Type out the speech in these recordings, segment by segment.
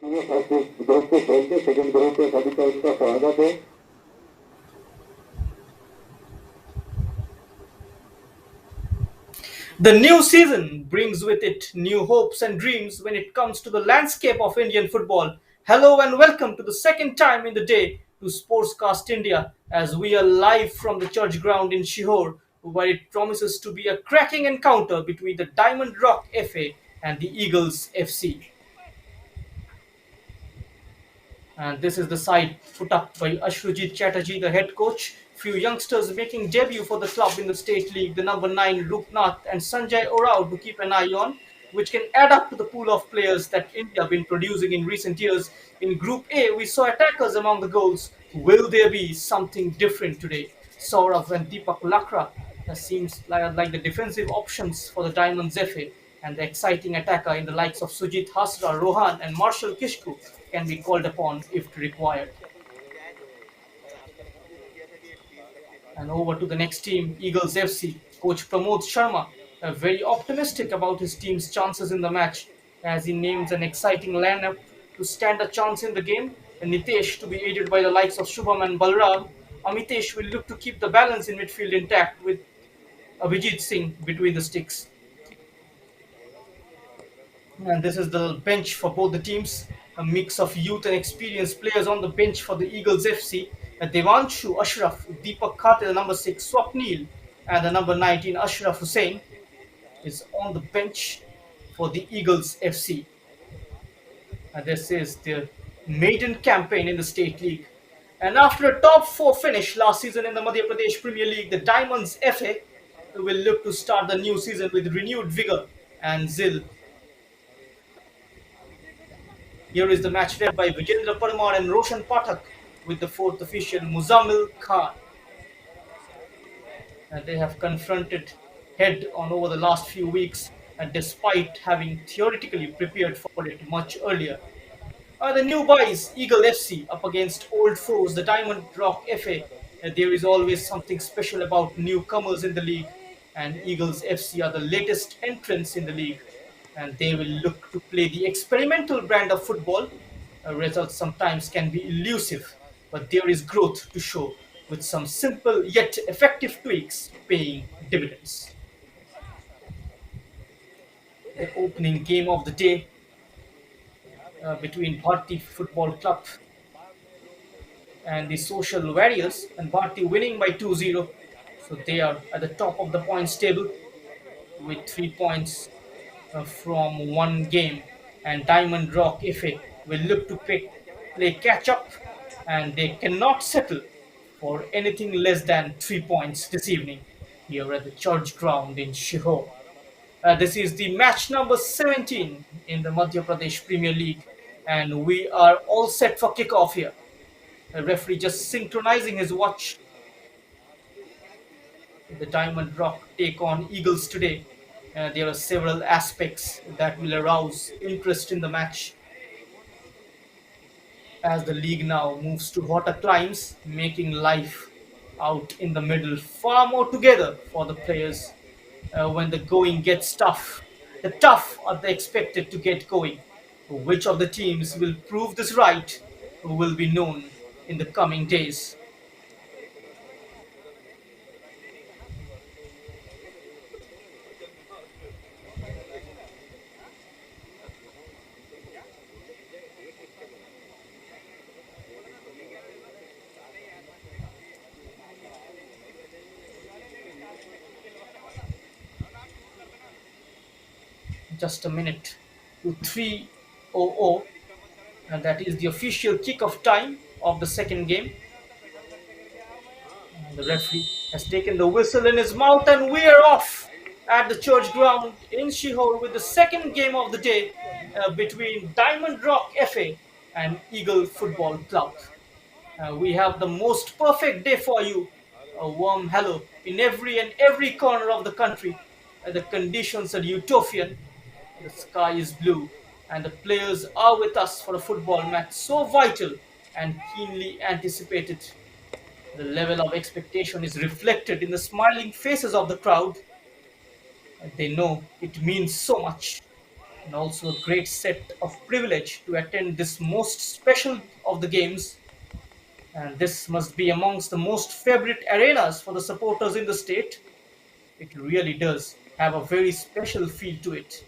ये first group पे खेल के सेकंड ग्रुप पे सभी का उसका स्वागत है। The new season brings with it new hopes and dreams when it comes to the landscape of Indian football. Hello and welcome to the second time in the day to Sportscast India as we are live from the church ground in Shihor, where it promises to be a cracking encounter between the Diamond Rock FA and the Eagles FC. And this is the side put up by Ashrujit Chatterjee, the head coach. Few youngsters making debut for the club in the state league, the number 9 Rupnath and Sanjay Orao to keep an eye on, which can add up to the pool of players that India have been producing in recent years. In Group A, we saw attackers among the goals. Will there be something different today? Saurav and Deepak Lakra seems like the defensive options for the Diamonds FA, and the exciting attacker in the likes of Sujit Hasra, Rohan, and Marshall Kishku can be called upon if required. And over to the next team, Eagles FC. Coach Pramod Sharma, very optimistic about his team's chances in the match as he names an exciting lineup to stand a chance in the game. And Nitesh to be aided by the likes of Shubham and Balram. Amitesh will look to keep the balance in midfield intact with Abhijit Singh between the sticks. And this is the bench for both the teams. A mix of youth and experienced players on the bench for the Eagles FC. Devanshu Ashraf, Deepak Khate, the number 6, Swapnil, and the number 19, Ashraf Hussain, is on the bench for the Eagles FC. And this is their maiden campaign in the state league. And after a top 4 finish last season in the Madhya Pradesh Premier League, the Diamonds FA will look to start the new season with renewed vigor and zeal. Here is the match led by Vijendra Parmar and Roshan Pathak with the fourth official Muzammil Khan. And they have confronted head on over the last few weeks, and despite having theoretically prepared for it much earlier. The new boys, Eagle FC, up against old foes, the Diamond Rock FA. There is always something special about newcomers in the league, and Eagles FC are the latest entrants in the league, and they will look to play the experimental brand of football. Results sometimes can be elusive, but there is growth to show with some simple yet effective tweaks paying dividends. The opening game of the day between Bharti Football Club and the Social Warriors, and Bharti winning by 2-0. So they are at the top of the points table with 3 points from one game, and Diamond Rock FA will look to play catch up, and they cannot settle for anything less than 3 points this evening here at the church ground in Shihor. This is the match number 17 in the Madhya Pradesh Premier League, and we are all set for kickoff here. The referee just synchronizing his watch. The Diamond Rock take on Eagles today. There are several aspects that will arouse interest in the match as the league now moves to hotter climes, making life out in the middle far more together for the players when the going gets tough. The tough are they expected to get going. Which of the teams will prove this right will be known in the coming days. Just a minute to 3:00, and that is the official kickoff time of the second game. And the referee has taken the whistle in his mouth, and we are off at the church ground in Shihor with the second game of the day between Diamond Rock FA and Eagle Football Club. We have the most perfect day for you. A warm hello in every corner of the country. The conditions are utopian. The sky is blue, and the players are with us for a football match so vital and keenly anticipated. The level of expectation is reflected in the smiling faces of the crowd. And they know it means so much. and also a great set of privilege to attend this most special of the games. And this must be amongst the most favorite arenas for the supporters in the state. It really does have a very special feel to it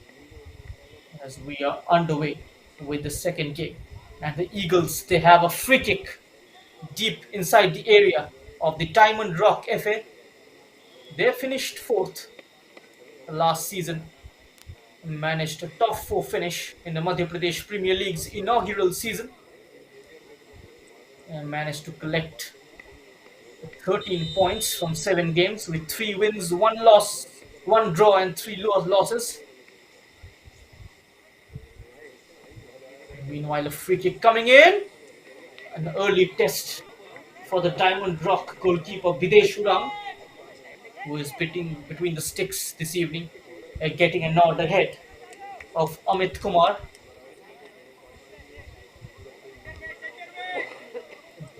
as we are underway with the second game. And the Eagles, they have a free kick deep inside the area of the Diamond Rock FA. They finished fourth last season and managed a top four finish in the Madhya Pradesh Premier League's inaugural season and managed to collect 13 points from 7 games with 3 wins, 1 loss, 1 draw, and 3 losses. Meanwhile, a free kick coming in, an early test for the Diamond Rock goalkeeper Videsh Urang, who is between the sticks this evening, getting a nod ahead of Amit Kumar.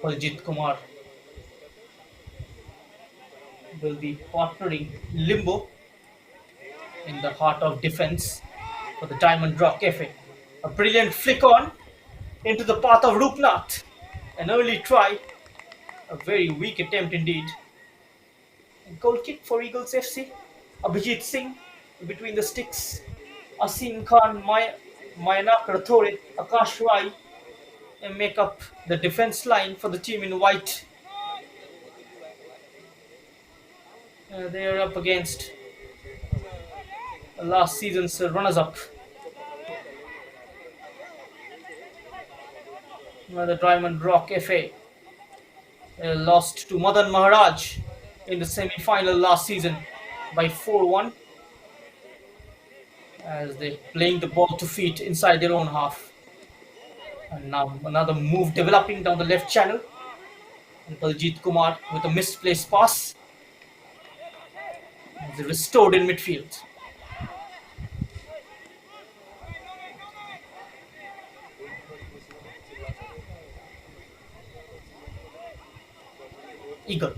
Paljit Kumar will be partnering Limbo in the heart of defense for the Diamond Rock FA. A brilliant flick on into the path of Rupnath. An early try, a very weak attempt indeed. Goal kick for Eagles FC. Abhijit Singh between the sticks. Asim Khan, Mayanak Rathore, Akash Rai and make up the defense line for the team in white. They are up against last season's runners-up. The Diamond Rock FA lost to Madan Maharaj in the semi-final last season by 4-1 as they playing the ball to feet inside their own half. And now another move developing down the left channel. And Paljit Kumar with a misplaced pass. As they restored in midfield. Eagle.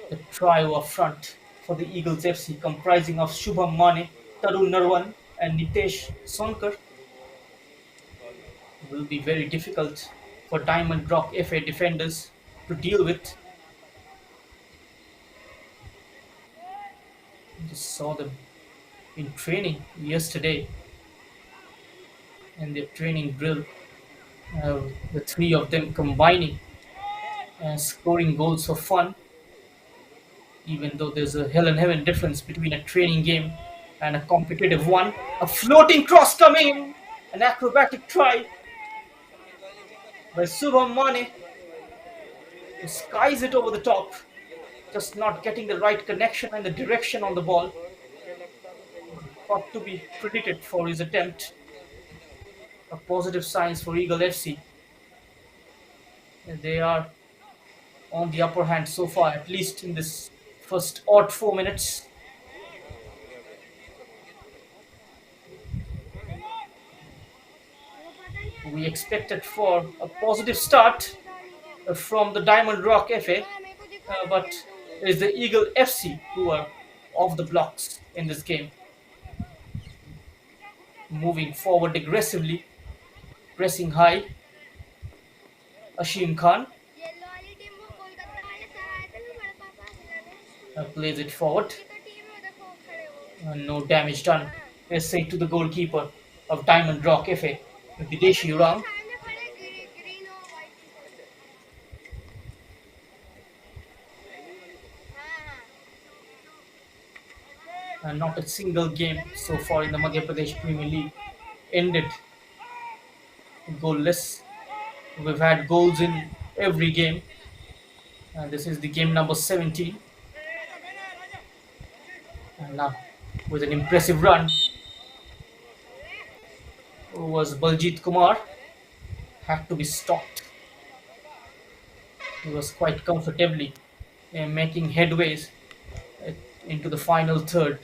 The trio up front for the Eagles FC comprising of Shubham Mane, Tarun Narwan and Nitesh Sonkar will be very difficult for Diamond Rock FA defenders to deal with. Just saw them in training yesterday and their training drill. The three of them combining and scoring goals for fun, even though there's a hell and heaven difference between a training game and a competitive one. A floating cross coming, an acrobatic try by Subham Mane, who skies it over the top, just not getting the right connection and the direction on the ball. Got to be credited for his attempt. A positive signs for Eagle FC. They are on the upper hand so far, at least in this first odd 4 minutes. We expected for a positive start from the Diamond Rock FA, but it is the Eagle FC who are off the blocks in this game. Moving forward aggressively, pressing high. Ashim Khan plays it forward. No damage done. Essay to the goalkeeper of Diamond Rock FA, Videsh Urang. And not a single game so far in the Madhya Pradesh Premier League ended goalless. We've had goals in every game. And this is the game number 17. And now, with an impressive run, was Baljit Kumar. Had to be stopped. He was quite comfortably making headways into the final third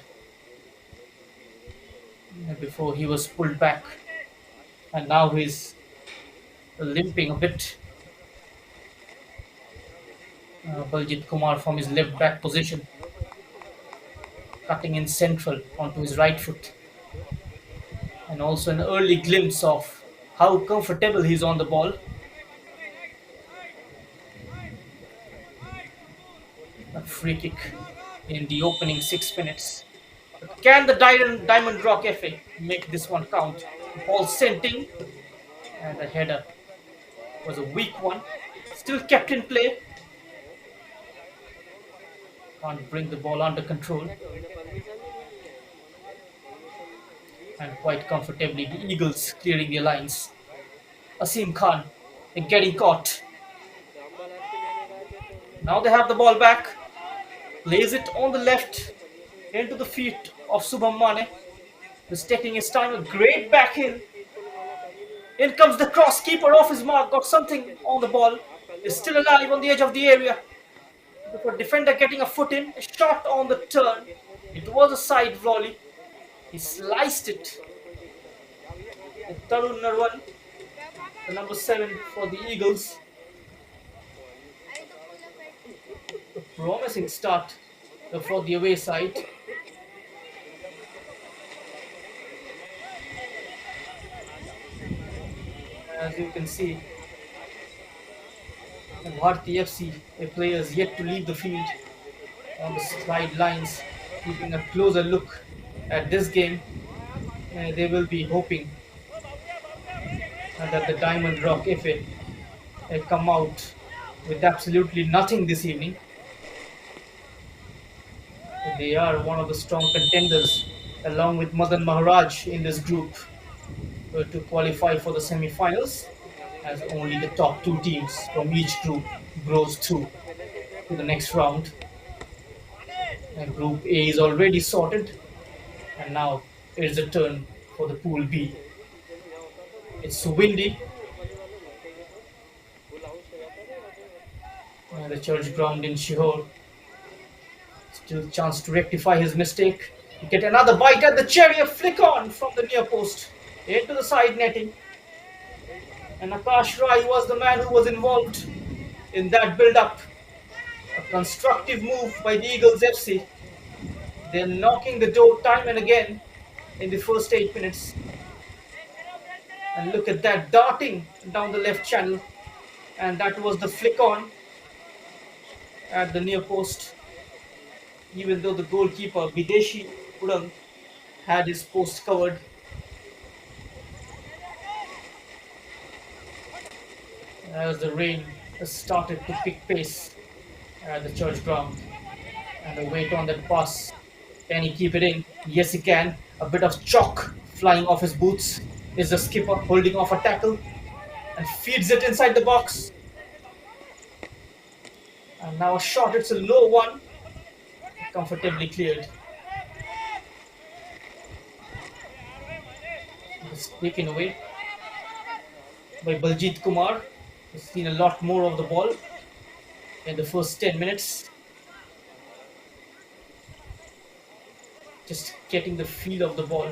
before he was pulled back. And now he's limping a bit. Baljit Kumar from his left back position, cutting in central onto his right foot, and also an early glimpse of how comfortable he's on the ball. A free kick in the opening 6 minutes. But can the Diamond Rock FA make this one count? Ball sent in, and the header was a weak one. Still kept in play. Can't bring the ball under control. And quite comfortably, the Eagles clearing their lines. Asim Khan getting caught. Now they have the ball back. Plays it on the left into the feet of Subham Mane. He's taking his time. A great back in. In comes the cross. Keeper off his mark. Got something on the ball. Is still alive on the edge of the area. Before defender getting a foot in. A shot on the turn. It was a side volley. He sliced it. And Tarun Narwan, the number 7 for the Eagles. A promising start for the away side. As you can see, Bharti FC players yet to leave the field on the sidelines, keeping a closer look at this game. They will be hoping that the Diamond Rock FA come out with absolutely nothing this evening. They are one of the strong contenders, along with Madan Maharaj in this group, to qualify for the semi-finals, as only the top two teams from each group goes through to the next round. And Group A is already sorted, and now it's the turn for the Pool B. It's windy. The church ground in Shihor. Still chance to rectify his mistake. You get another bite at the cherry, a flick on from the near post into the side netting. And Akash Rai was the man who was involved in that build-up. A constructive move by the Eagles FC. They're knocking the door time and again in the first 8 minutes. And look at that, darting down the left channel. And that was the flick on at the near post. Even though the goalkeeper, Videshi Udang, had his post covered. As the rain has started to pick pace at the church ground. And the weight on that pass. Can he keep it in? Yes, he can. A bit of chalk flying off his boots. Is the skipper holding off a tackle and feeds it inside the box. And now a shot, it's a low one. Comfortably cleared. It's taken away by Baljit Kumar. He's seen a lot more of the ball in the first 10 minutes. Just getting the feel of the ball.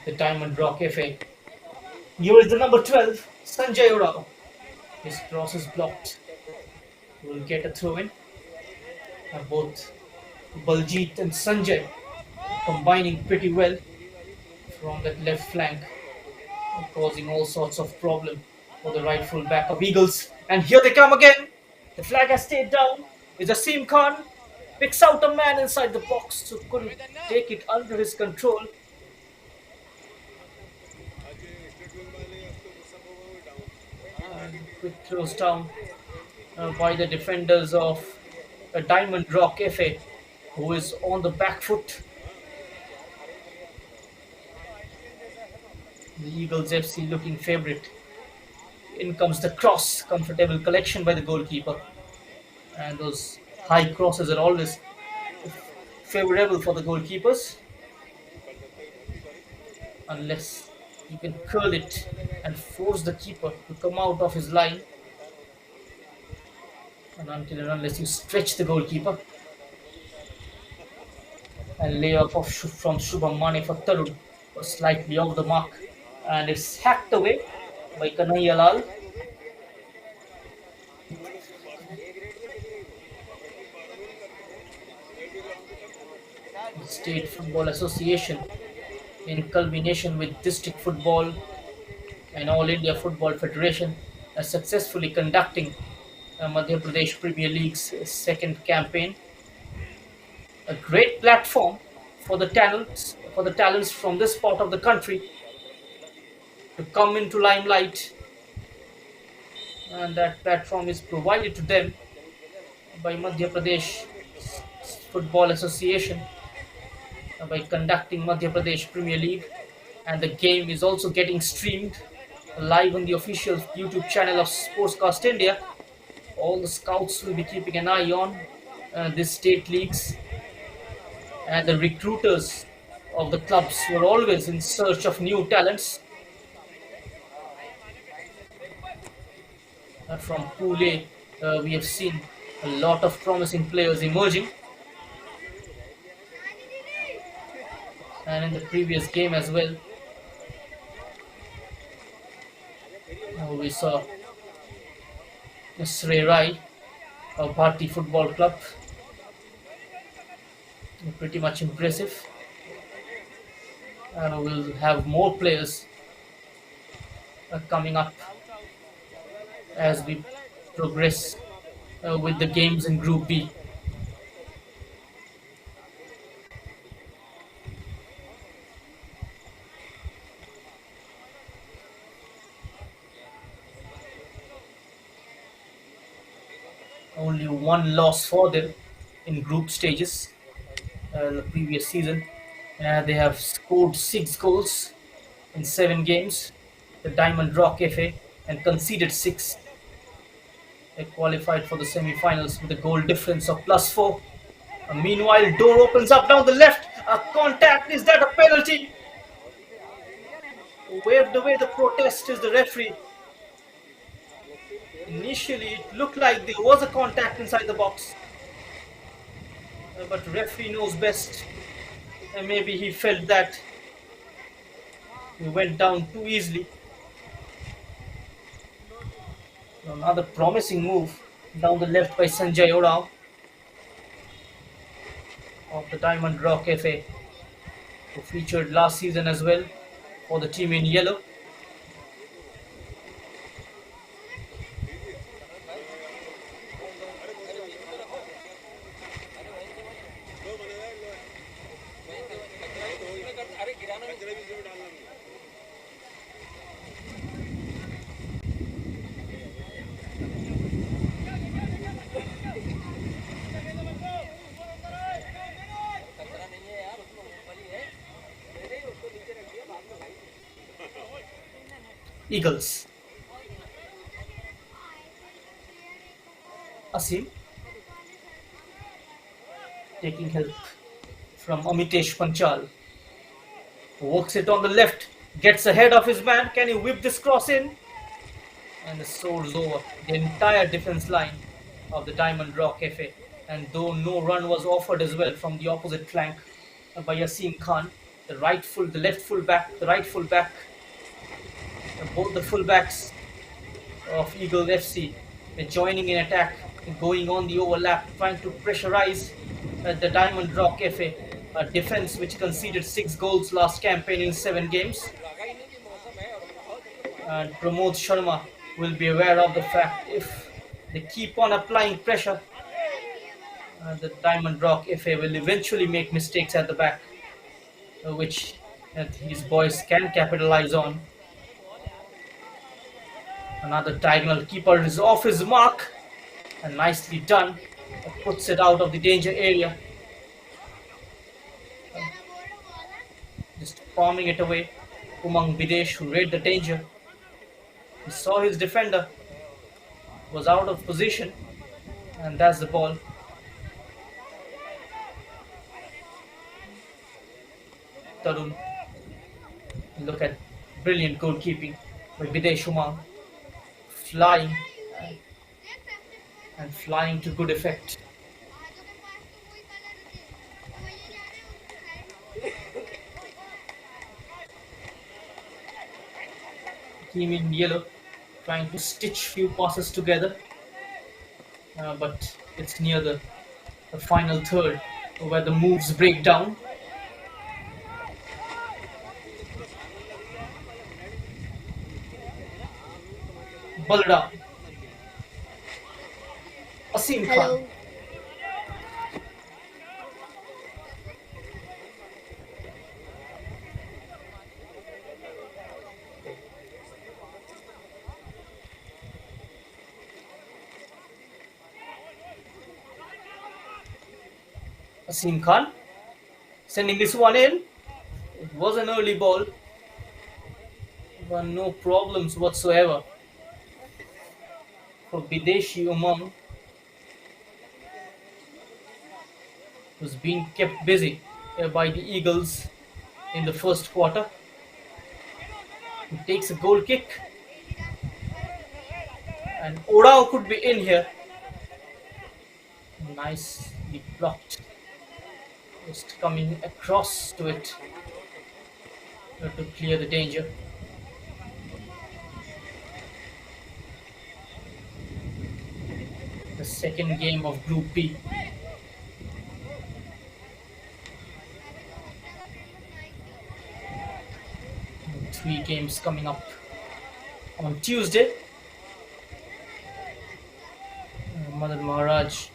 The Diamond Rock FA. Here is the number 12, Sanjay Rao. His cross is blocked. Will get a throw in. Both Baljit and Sanjay combining pretty well from that left flank, causing all sorts of problem for the right full back of Eagles. And here they come again. The flag has stayed down. It's Asim Khan. Picks out a man inside the box, so couldn't take it under his control. And quick close down by the defenders of a Diamond Rock FA, who is on the back foot. The Eagles FC looking favourite. In comes the cross, comfortable collection by the goalkeeper. And those high crosses are always favourable for the goalkeepers. Unless you can curl it and force the keeper to come out of his line. And until and unless you stretch the goalkeeper. And layoff from Shubham Mane for Tarun was slightly off the mark. And it's hacked away by Kanhaiya Lal. The State Football Association, in culmination with District Football and All India Football Federation, are successfully conducting Madhya Pradesh Premier League's second campaign. A great platform for the talents from this part of the country to come into limelight, and that platform is provided to them by Madhya Pradesh Football Association by conducting Madhya Pradesh Premier League, and the game is also getting streamed live on the official YouTube channel of Sportscast India. All the scouts will be keeping an eye on these state leagues, and the recruiters of the clubs were always in search of new talents. From Pool A, we have seen a lot of promising players emerging, and in the previous game as well, we saw Sri Rai of Bharti Football Club, pretty much impressive. We'll have more players coming up as we progress with the games in Group B. Only one loss for them in group stages the previous season. They have scored 6 goals in 7 games, the Diamond Rock FA, and conceded 6. They qualified for the semi-finals with a goal difference of +4. Meanwhile, door opens up down the left. A contact. Is that a penalty? Waved away the protest is the referee. Initially, it looked like there was a contact inside the box. But referee knows best. And maybe he felt that he went down too easily. Another promising move down the left by Sanjay Orao of the Diamond Rock FA, who featured last season as well for the team in yellow. Eagles. Asim taking help from Amitesh Panchal. Works it on the left, gets ahead of his man. Can he whip this cross in? And the soars over the entire defense line of the Diamond Rock FA. And though no run was offered as well from the opposite flank by Yasin Khan, the left fullback, the right fullback, both the fullbacks of Eagle FC joining in attack, going on the overlap, trying to pressurize the Diamond Rock FA, a defense which conceded 6 goals last campaign in 7 games. And Pramod Sharma will be aware of the fact if they keep on applying pressure, the Diamond Rock FA will eventually make mistakes at the back, which his boys can capitalize on. Another diagonal. Keeper is off his mark, and nicely done. Puts it out of the danger area. Just palming it away. Umang Videsh, who read the danger. He saw his defender was out of position, and that's the ball. Tarun. Look at brilliant goalkeeping by Videsh Umang. Flying and flying to good effect. Team in yellow trying to stitch few passes together, but it's near the final third. where the moves break down. Balaram, Asim Khan, Hello. Asim Khan, sending this one in. It was an early ball, but no problems whatsoever for Bideshi Umang, who's being kept busy by the Eagles in the first quarter. He takes a goal kick, and Odao could be in here. Nicely blocked. Just coming across to it to clear the danger. The second game of Group B. Three games coming up on Tuesday. Madan Maharaj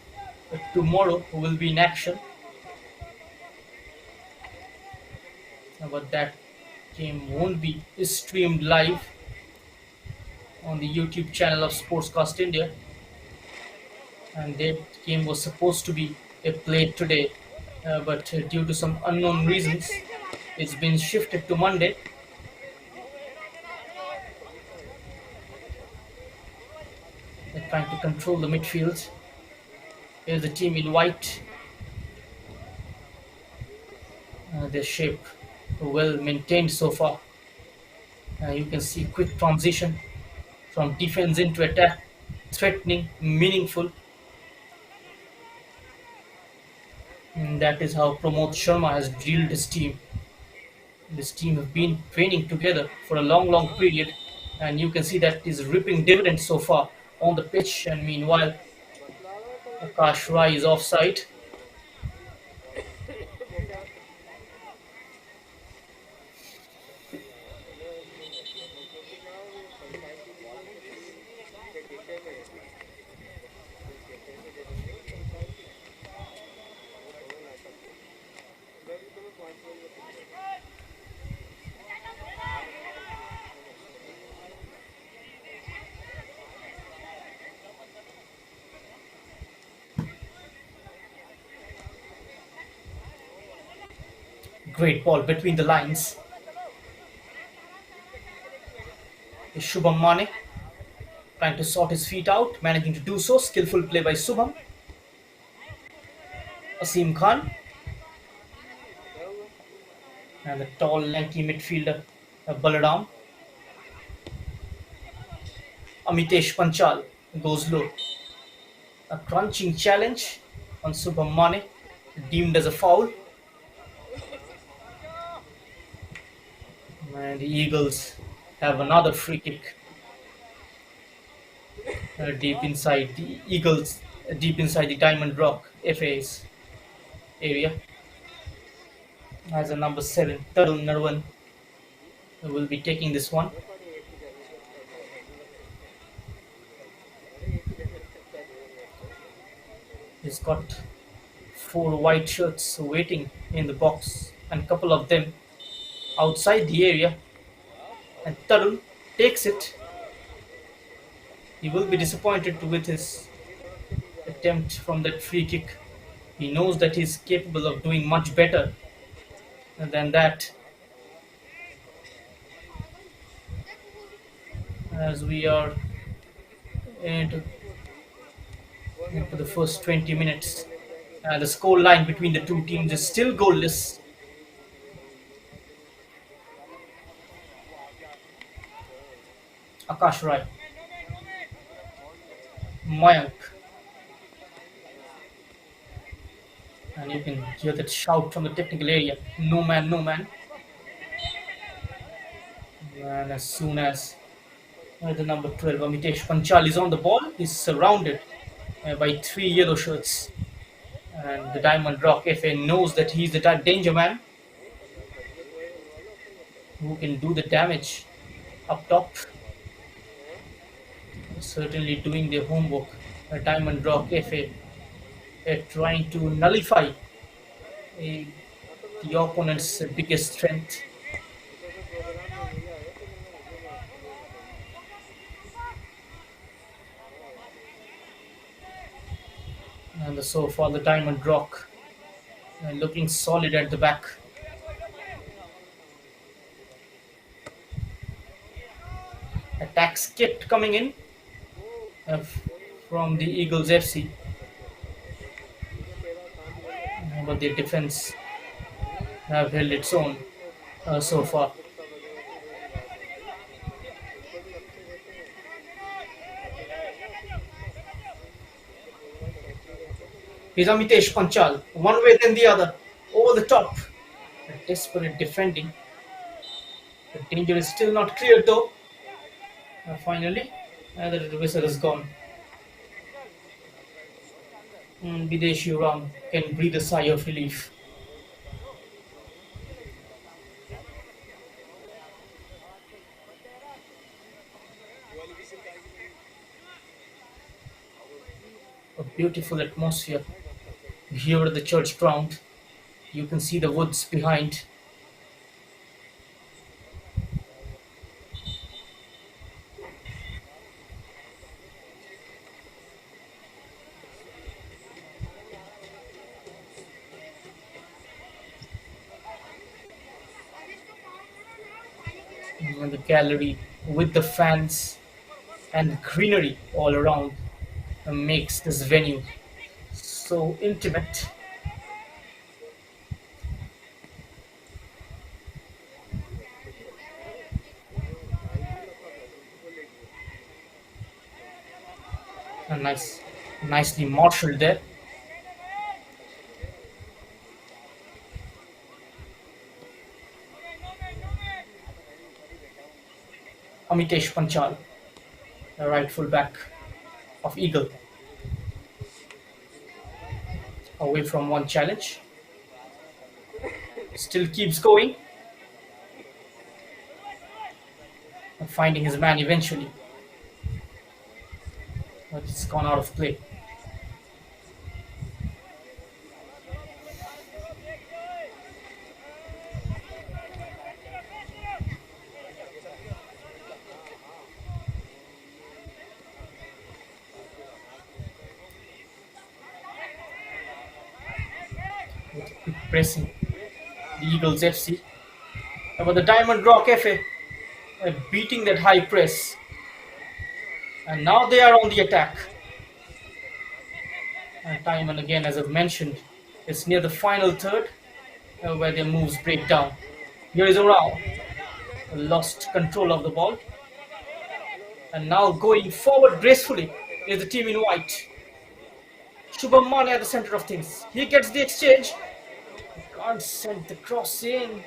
tomorrow will be in action. But that game won't be streamed live on the YouTube channel of Sportscast India. And that game was supposed to be played today, but due to some unknown reasons, it's been shifted to Monday. They're trying to control the midfield. Here's the team in white. Their shape well maintained so far. You can see quick transition from defense into attack, threatening, meaningful. And that is how Pramod Sharma has drilled his team. This team have been training together for a long period, and you can see that is reaping dividends so far on the pitch. And meanwhile, Akash Rai is offside. Great ball between the lines. Is Shubham Mane trying to sort his feet out, managing to do so. Skillful play by Shubham. Asim Khan and the tall, lanky midfielder Balaram. Amitesh Panchal goes low. A crunching challenge on Shubham Mane, deemed as a foul. And the Eagles have another free kick deep inside the Diamond Rock FA's area. As a number 7, Tarun Narwan will be taking this one. He's got 4 white shirts waiting in the box, and a couple of them outside the area. And Tarun takes it. He will be disappointed with his attempt from that free kick. He knows that he's capable of doing much better than that. As we are into, into the first 20 minutes, the score line between the two teams is still goalless. Akash Rai, Mayank, and you can hear that shout from the technical area. No man, no man. And as soon as the number 12, Amitesh Panchal, is on the ball, he's surrounded by 3 yellow shirts. And the Diamond Rock FA knows that he's the danger man who can do the damage up top. Certainly doing their homework. The Diamond Rock FA trying to nullify uh, the opponent's biggest strength. And so far, the Diamond Rock looking solid at the back. Attacks kept coming in from the Eagles FC, but their defense have held its own so far. Here's Amitesh Panchal, one way then the other, over the top. A desperate defending. The danger is still not clear though. Finally, the whistle is gone. Videshi Ram can breathe a sigh of relief. A beautiful atmosphere here at the church ground. You can see the woods behind. And the gallery with the fans and the greenery all around makes this venue so intimate. And nicely marshaled there. Amitesh Panchal, the right full back of Eagle, away from one challenge. Still keeps going. Finding his man eventually. But it's gone out of play. With quick pressing, the Eagles FC. But the Diamond Rock FA beating that high press. And now they are on the attack. And time and again, as I've mentioned, it's near the final third where their moves break down. Here is Orao, lost control of the ball. And now going forward gracefully is the team in white. Shubham Mane at the center of things. He gets the exchange. Can't send the cross in.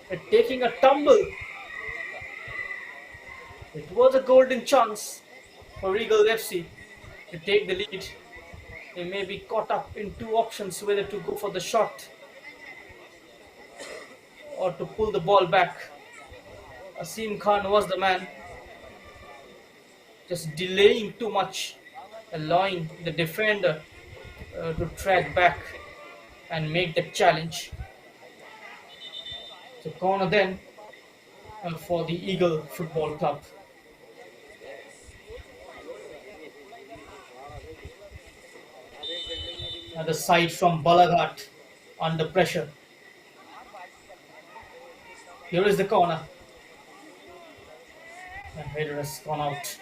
They're taking a tumble. It was a golden chance for Eagle FC to take the lead. They may be caught up in two options, whether to go for the shot or to pull the ball back. Asim Khan was the man, just delaying too much, allowing the defender to track back and make the challenge. So corner then for the Eagle Football Club. The side from Balaghat under pressure. Here is the corner. The header has gone out.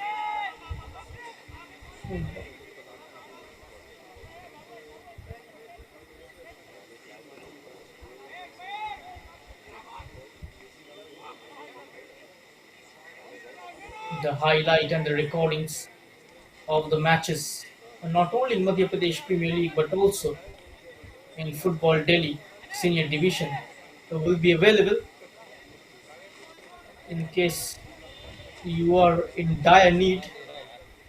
The highlight and the recordings of the matches, not only in Madhya Pradesh Premier League but also in Football Delhi Senior Division, will be available in case you are in dire need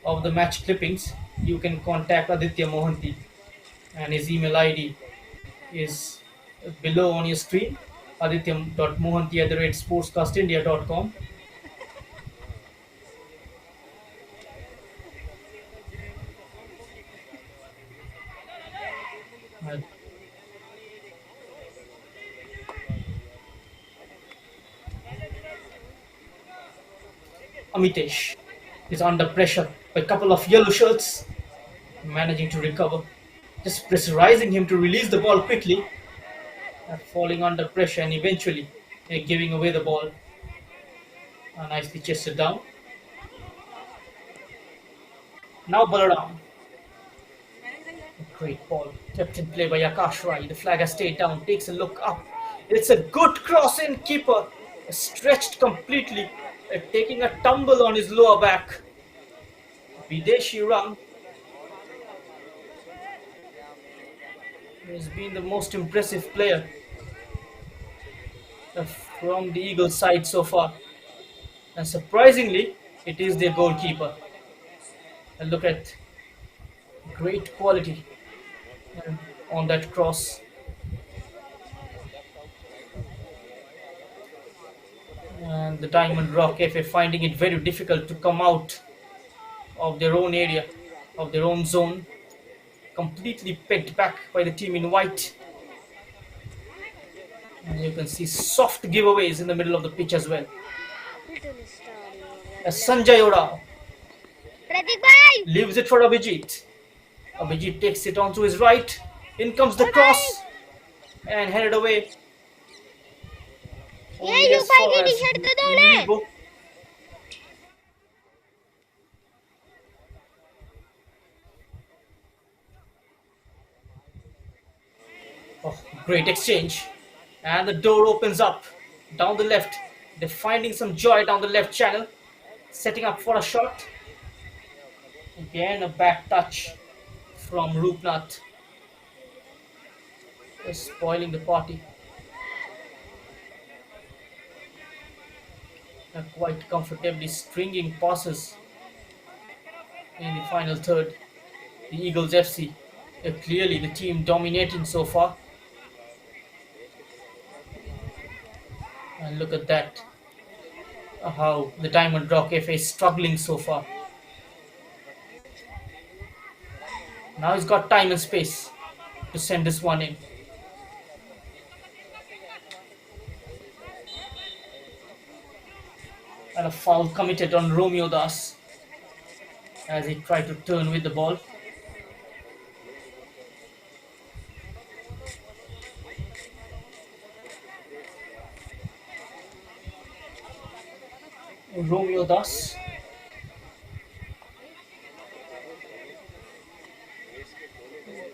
of the match clippings. You can contact Aditya Mohanty and his email ID is below on your screen, adityam.mohanty@sportscastindia.com. Uh, Amitesh is under pressure by a couple of yellow shirts, managing to recover, just pressurizing him to release the ball quickly, falling under pressure and eventually giving away the ball. Nicely chested down. Now Balaram. Great ball. Kept in play by Akash Rai. The flag has stayed down. Takes a look up. It's a good cross in. Keeper stretched completely. Taking a tumble on his lower back. Videshi Ram has been the most impressive player from the Eagles side so far. And surprisingly, it is their goalkeeper. And look at great quality on that cross. And the Diamond Rock FA finding it very difficult to come out of their own area, of their own zone, completely pegged back by the team in white. And you can see soft giveaways in the middle of the pitch as well. As Sanjay Ora leaves it for Abhijit. Abhijit takes it onto his right. In comes the cross and headed away. Only as far as Libo. Oh, great exchange. And the door opens up down the left. They're finding some joy down the left channel. Setting up for a shot. Again, a back touch from Rupnath. Just spoiling the party. And quite comfortably stringing passes in the final third. The Eagles FC are clearly the team dominating so far. And look at that. How the Diamond Rock FA is struggling so far. Now he's got time and space to send this one in. And a foul committed on Romeo Das as he tried to turn with the ball. Romeo Das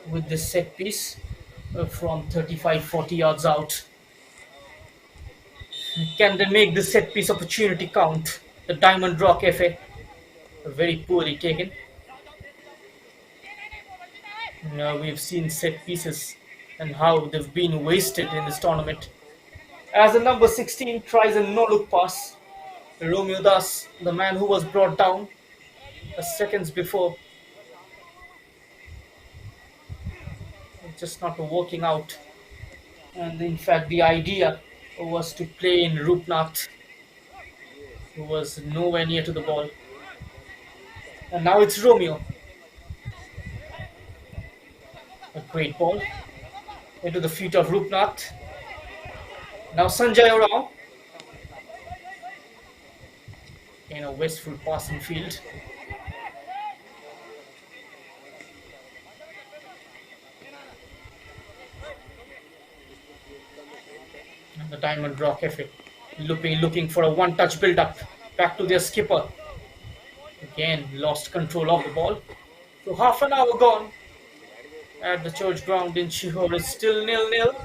with this set piece from 35-40 yards out. Can they make this set piece opportunity count? The Diamond Rock FA, very poorly taken. Now we've seen set pieces and how they've been wasted in this tournament. As the number 16 tries a no-look pass, Romeo Das, the man who was brought down seconds before, just not working out. And in fact, the idea was to play in Rupnath, who was nowhere near to the ball. And now it's Romeo. A great ball into the feet of Rupnath. Now Sanjay Rao in a wasteful passing field. And the Diamond Rock FA looking for a one-touch build-up back to their skipper. Again, lost control of the ball. So half an hour gone at the church ground in Shihor. It's still 0-0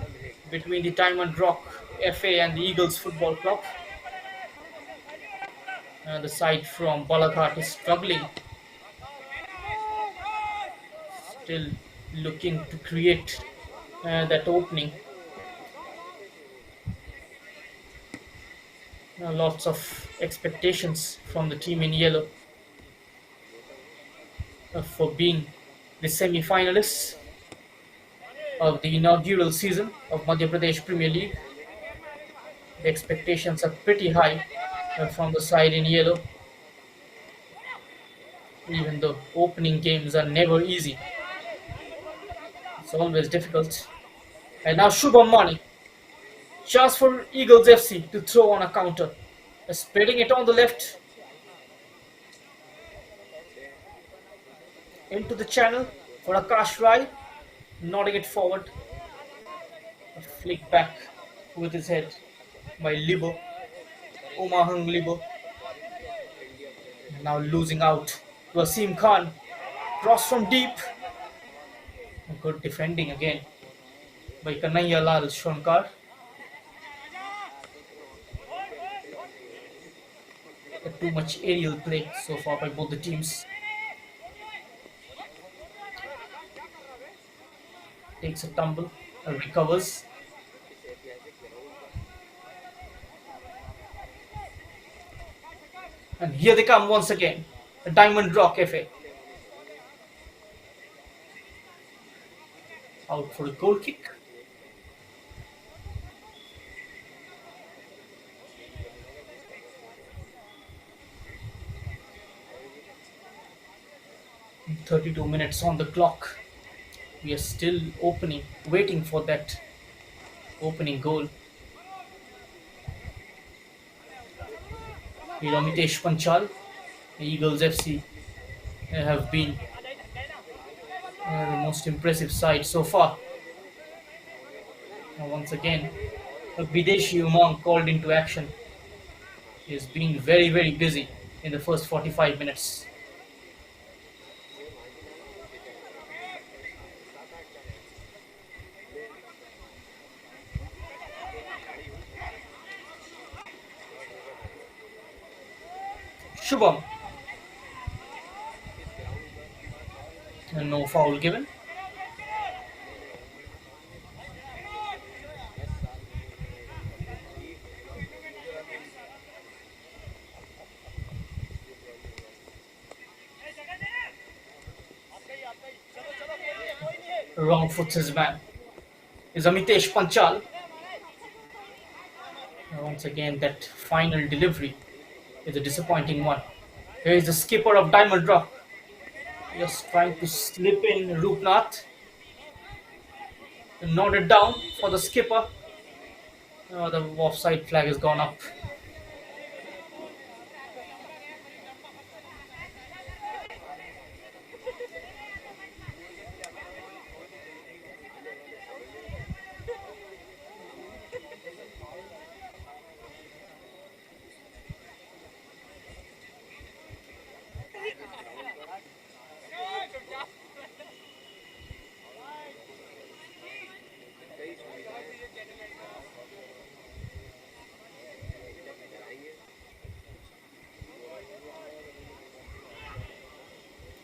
between the Diamond Rock FA and the Eagles Football Club. And the side from Balaghat is struggling. Still looking to create that opening. Lots of expectations from the team in yellow for being the semi-finalists. of the inaugural season of Madhya Pradesh Premier League. The expectations are pretty high from the side in yellow, even though opening games are never easy. It's always difficult. And now Shubham Mani. Chance for Eagles FC to throw on a counter. Spreading it on the left into the channel for Akash Rai. Nodding it forward. A flick back with his head by Libo. Omahang Libo. Now losing out to Asim Khan. Cross from deep. Good defending again by Kanhaiya Lal Shankar. Too much aerial play so far by both the teams. Takes a tumble, recovers. And here they come once again. A Diamond Rock FA. Out for a goal kick. And 32 minutes on the clock. We are still opening, waiting for that opening goal. Ramitesh Panchal, Eagles FC have been the most impressive side so far. Now once again, a Bideshi Umang called into action. He has been very, very busy in the first 45 minutes. Shubham. And no foul given. Wrong foot his man is Amitesh Panchal. Once again, that final delivery is a disappointing one. Here is the skipper of Diamond Rock. Just trying to slip in Rupnath. Nodded down for the skipper. The offside flag has gone up.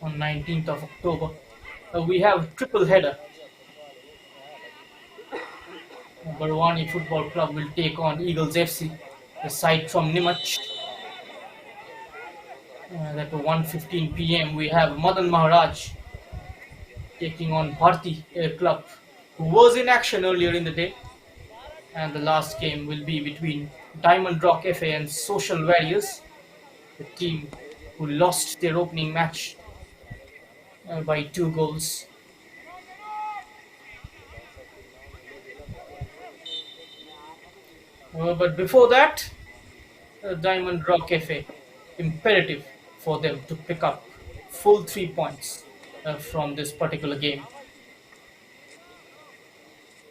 On 19th of October, we have triple header. Barwani Football Club will take on Eagles FC, the side from Nimach. At 1:15 p.m. we have Madan Maharaj taking on Bharti Club, who was in action earlier in the day. And the last game will be between Diamond Rock FA and Social Warriors, the team who lost their opening match by 2 goals. But before that, Diamond Rock FA, imperative for them to pick up full 3 points from this particular game.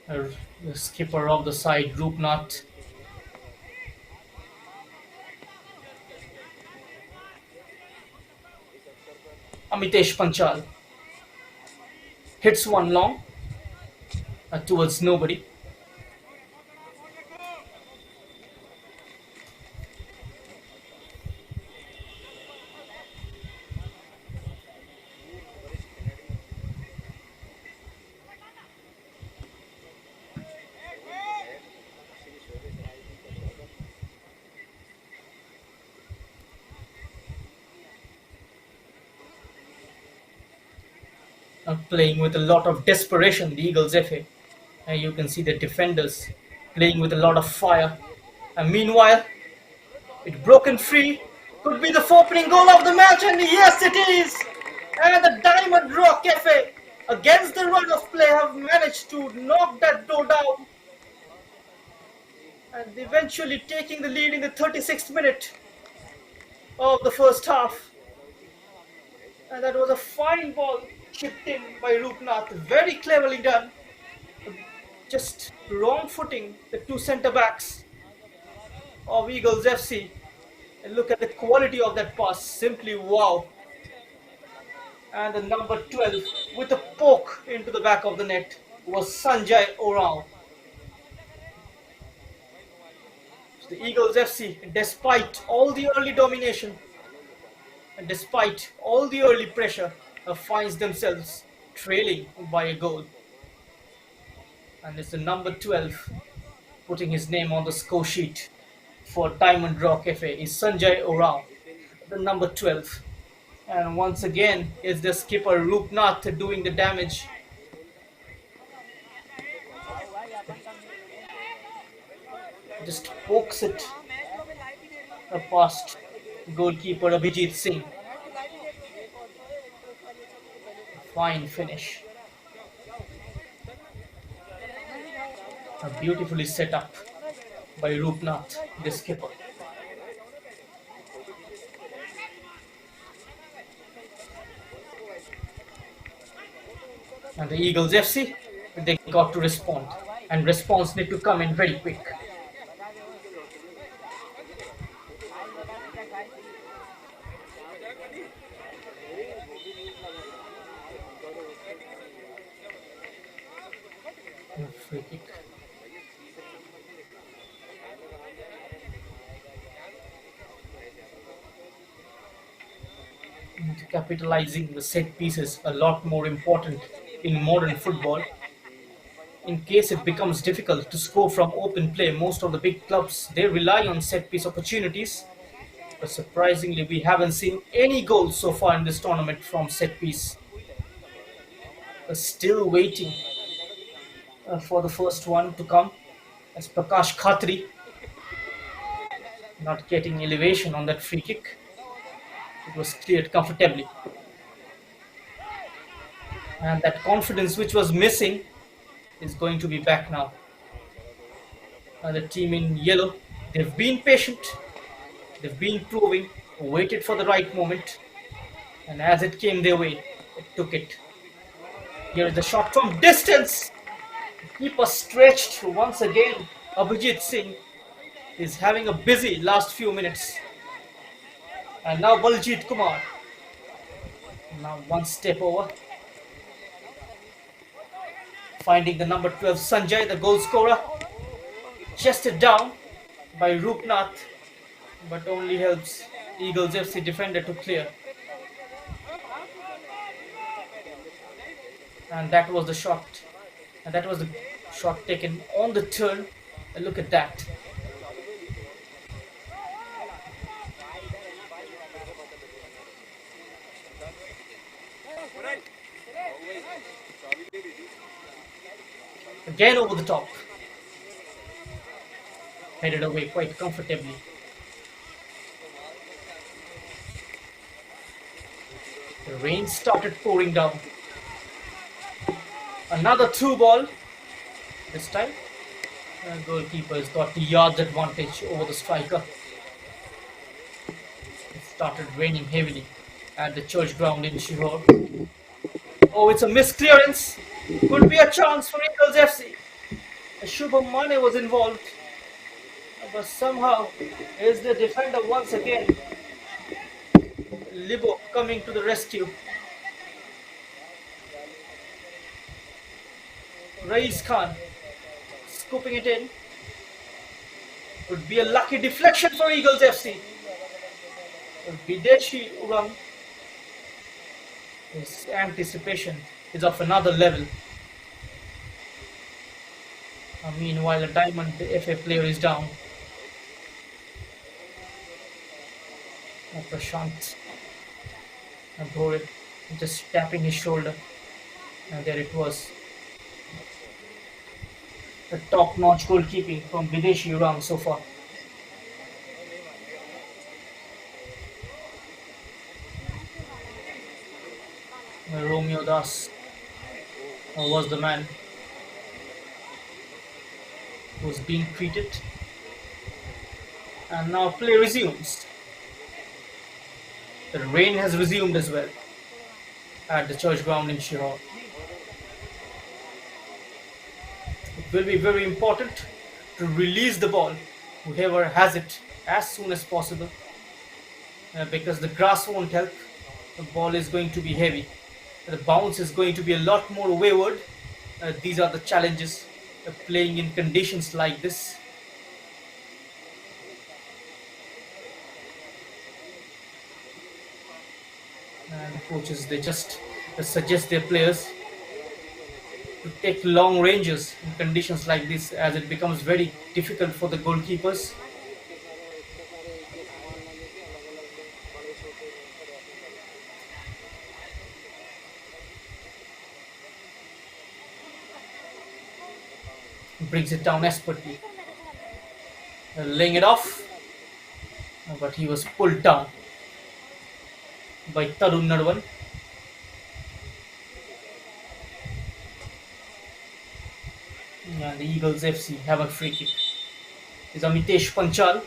The skipper of the side, Rupnath. Amitesh Panchal hits one long towards nobody. playing with a lot of desperation, the Eagles FA. And you can see the defenders playing with a lot of fire. And meanwhile, it broken free. Could be the opening goal of the match, and yes, it is! And the Diamond Rock FA, against the run of play, have managed to knock that door down. And eventually taking the lead in the 36th minute of the first half. And that was a fine ball chipped in by Rupnath. Very cleverly done. Just wrong footing the two centre backs of Eagles FC. And look at the quality of that pass. Simply wow. And the number 12 with a poke into the back of the net was Sanjay Orao. So the Eagles FC, despite all the early domination and despite all the early pressure, finds themselves trailing by a goal. And it's the number 12 putting his name on the score sheet for Diamond Rock FA is Sanjay Orao, the number 12. And once again is the skipper Rupnath doing the damage. Just pokes it past goalkeeper Abhijit Singh. Fine finish. Beautifully set up by Rupnath, the skipper. And the Eagles FC, they got to respond. And response need to come in very quick. Free kick. Capitalizing the set pieces a lot more important in modern football. In case it becomes difficult to score from open play, most of the big clubs they rely on set piece opportunities. But surprisingly, we haven't seen any goals so far in this tournament from set piece. Still waiting for the first one to come. As Prakash Khatri not getting elevation on that free kick. It was cleared comfortably. And that confidence which was missing is going to be back now. The team in yellow, they've been patient, they've been proving, waited for the right moment, and as it came their way, it took it. Here is the shot from distance. Keeper stretched once again. Abhijit Singh is having a busy last few minutes. And now Baljit Kumar. Now one step over. Finding the number 12 Sanjay, the goal scorer. Chested down by Rupnath, but only helps Eagles FC defender to clear. And that was the shot. And that was the shot taken on the turn. And look at that. Again over the top. Headed away quite comfortably. The rain started pouring down. Another through ball. This time, the goalkeeper has got the yards advantage over the striker. It started raining heavily at the church ground in Shihor. Oh, it's a misclearance. Could be a chance for Eagles FC. Shubham Mane was involved. But somehow, is the defender once again. Libo coming to the rescue. Rais Khan scooping it in. Would be a lucky deflection for Eagles FC. Videshi Uram. His anticipation is of another level. Meanwhile, a Diamond FA player is down. Prashant Bhore just tapping his shoulder. And there it was. The top-notch goalkeeping from Videshi Ram so far. Romeo Das was the man who was being treated. And now play resumes. The rain has resumed as well at the church ground in Shihor. It will be very important to release the ball, whoever has it, as soon as possible, because the grass won't help. The ball is going to be heavy. The bounce is going to be a lot more wayward. These are the challenges of playing in conditions like this. And the coaches, they just suggest their players to take long ranges in conditions like this, as it becomes very difficult for the goalkeepers. Brings it down expertly, laying it off, but he was pulled down by Tarun Narwan. And the Eagles FC have a free kick. Is Amitesh Panchal.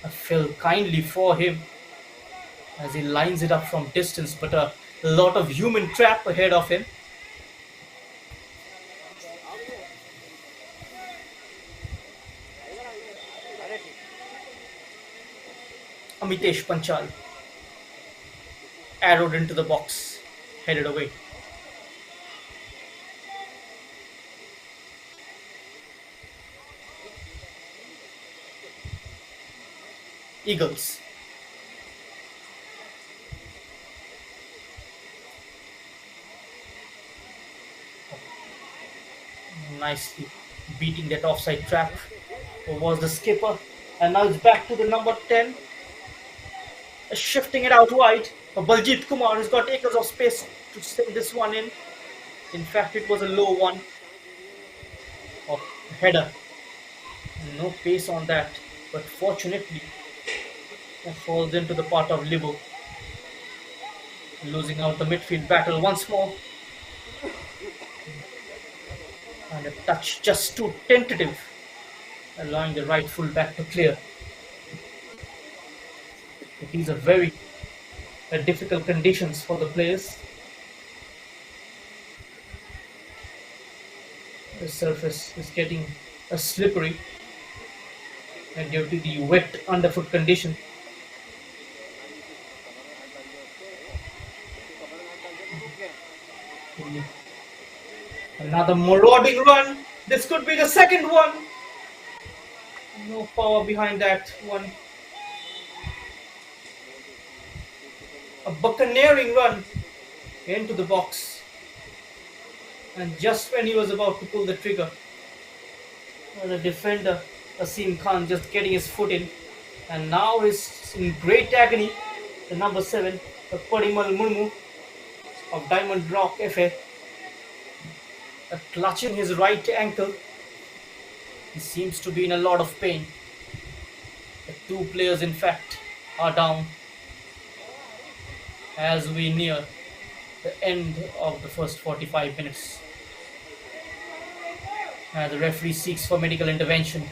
I feel kindly for him as he lines it up from distance, but a lot of human trap ahead of him. Amitesh Panchal arrowed into the box, headed away. Eagles. Nicely beating that offside trap. Was the skipper, and now it's back to the number 10. Shifting it out wide. Baljit Kumar has got acres of space to send this one in. In fact, it was a low one. Oh, header. No pace on that, but fortunately, it falls into the part of Libo. Losing out the midfield battle once more. And a touch just too tentative, allowing the right fullback to clear. These are very difficult conditions for the players. The surface is getting slippery and due to the wet underfoot condition. Another marauding run. This could be the second one. No power behind that one. A buccaneering run into the box. And just when he was about to pull the trigger, the defender, Asim Khan, just getting his foot in. And now he's in great agony. The number 7, Parimal Murmu of Diamond Rock FA. Clutching his right ankle. He seems to be in a lot of pain. The two players, in fact, are down as we near the end of the first 45 minutes. The referee seeks for medical intervention.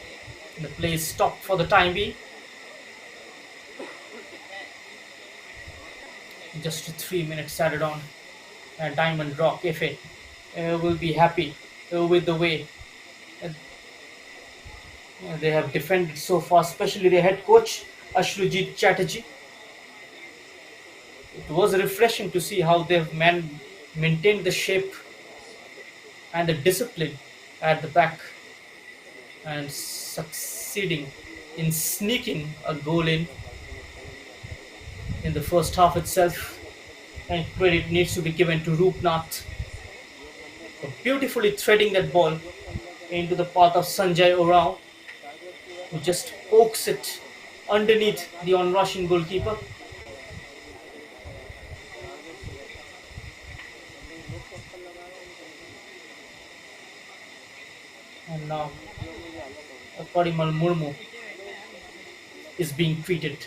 And the play is stopped for the time being. Just 3 minutes added on. Diamond Rock FA will be happy with the way they have defended so far, especially their head coach Ashrujit Chatterjee. It was refreshing to see how they've maintained the shape and the discipline at the back and succeeding in sneaking a goal in the first half itself. and credit needs to be given to Roopnath for beautifully threading that ball into the path of Sanjay Oraon, who just pokes it underneath the on-rushing goalkeeper. And now Parimal Murmu is being treated.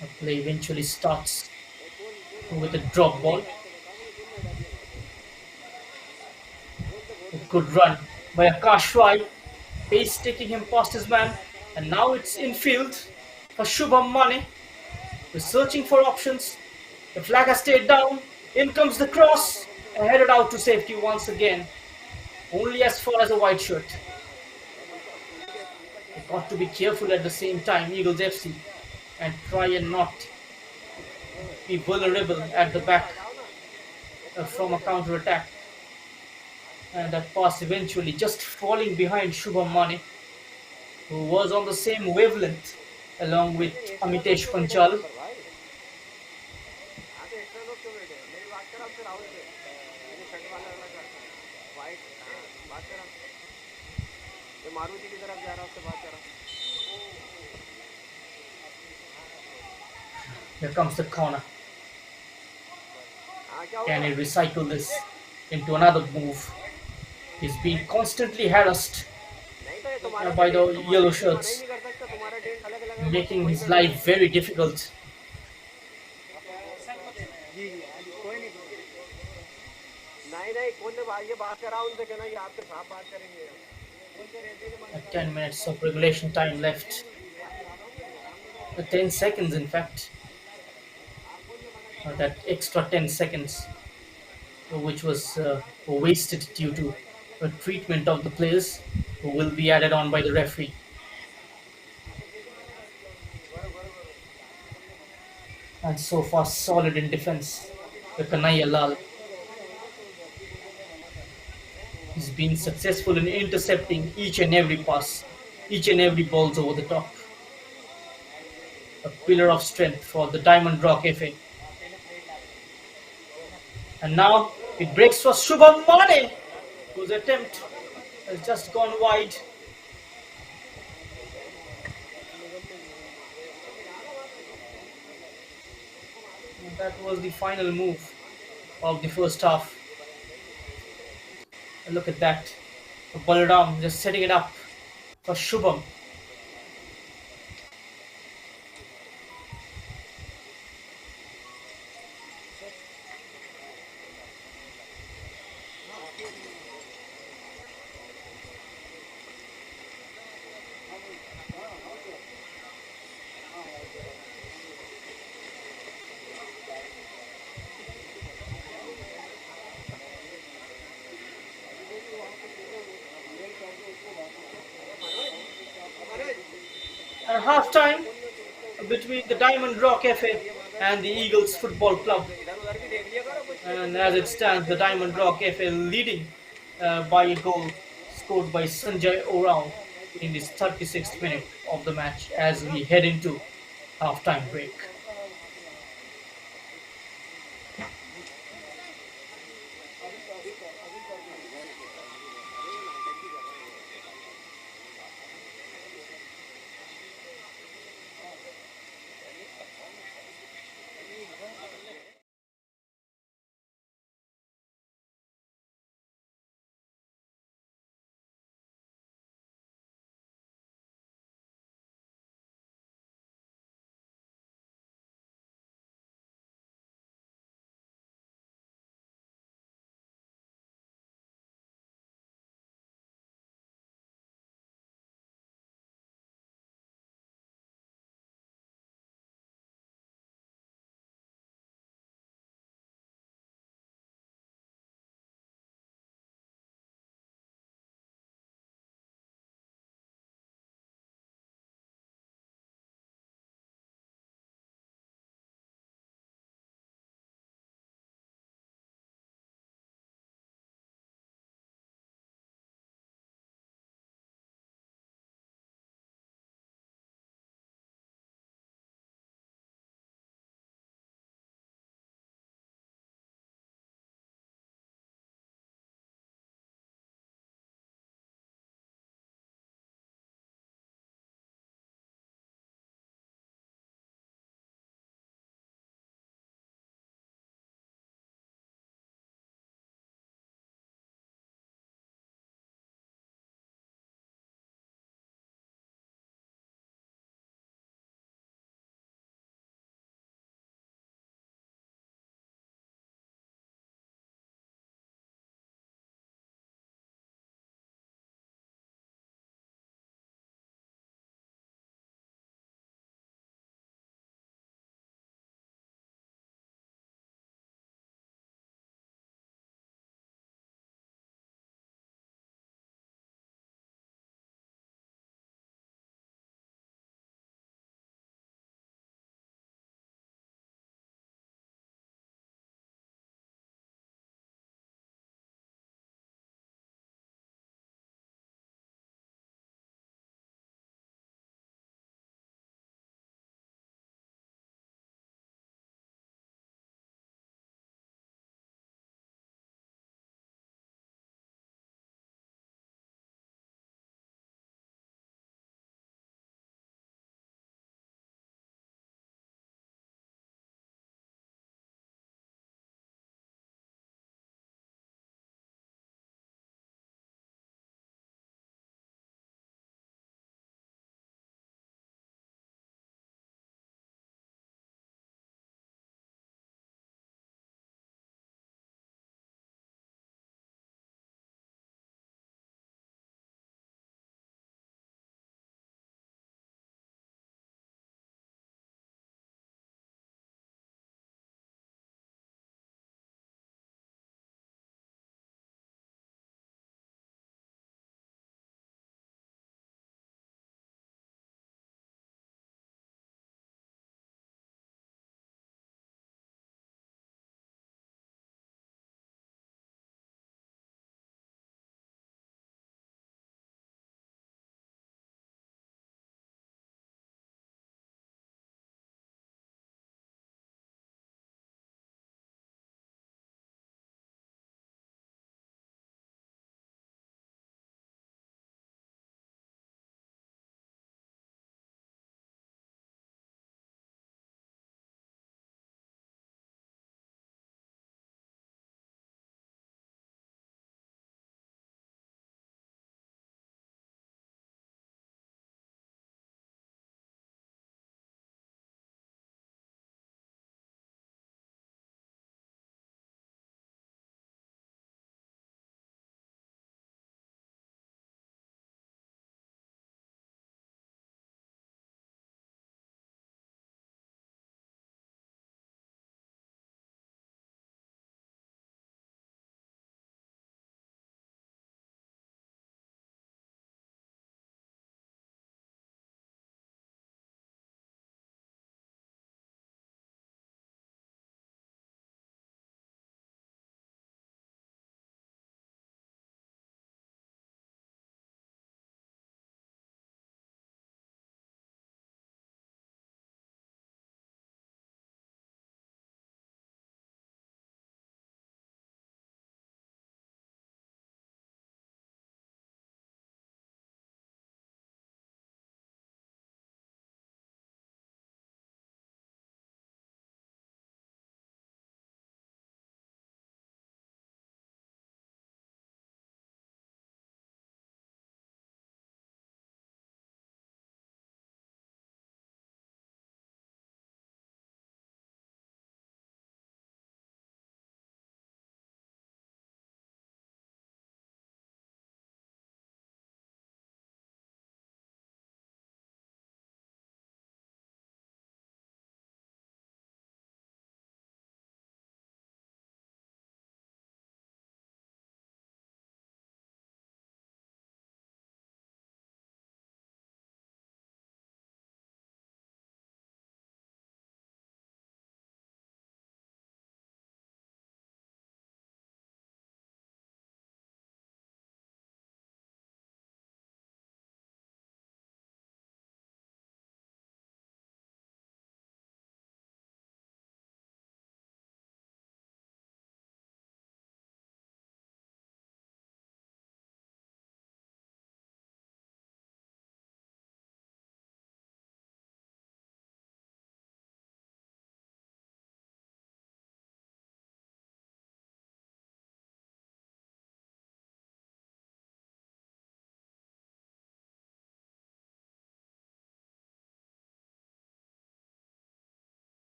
The play eventually starts with a drop ball. A good run by Akash Rai, pace taking him past his man, and now it's infield for Shubham Mane. We're searching for options. The flag has stayed down. In comes the cross, and headed out to safety once again. Only as far as a white shirt. They got to be careful at the same time, Eagles FC, and try and not be vulnerable at the back from a counter attack. And that pass eventually just falling behind Shubham Mane, who was on the same wavelength along with Amitesh Panchal. Here comes the corner. Can he recycle this into another move? He's being constantly harassed by the yellow shirts, making his life very difficult. At 10 minutes of regulation time left. 10 seconds, in fact. That extra 10 seconds, which was wasted due to treatment of the players, will be added on by the referee. And so far, solid in defense. The Kanaya Lal has been successful in intercepting each and every pass, each and every balls over the top. A pillar of strength for the Diamond Rock FA. And now it breaks for Shubham Mane, whose attempt has just gone wide. And that was the final move of the first half. And look at that. Balaram just setting it up for Shubham. And half time between the Diamond Rock FA and the Eagles Football Club. And as it stands, the Diamond Rock FA leading by a goal scored by Sanjay Oraon in this 36th minute of the match as we head into half-time break.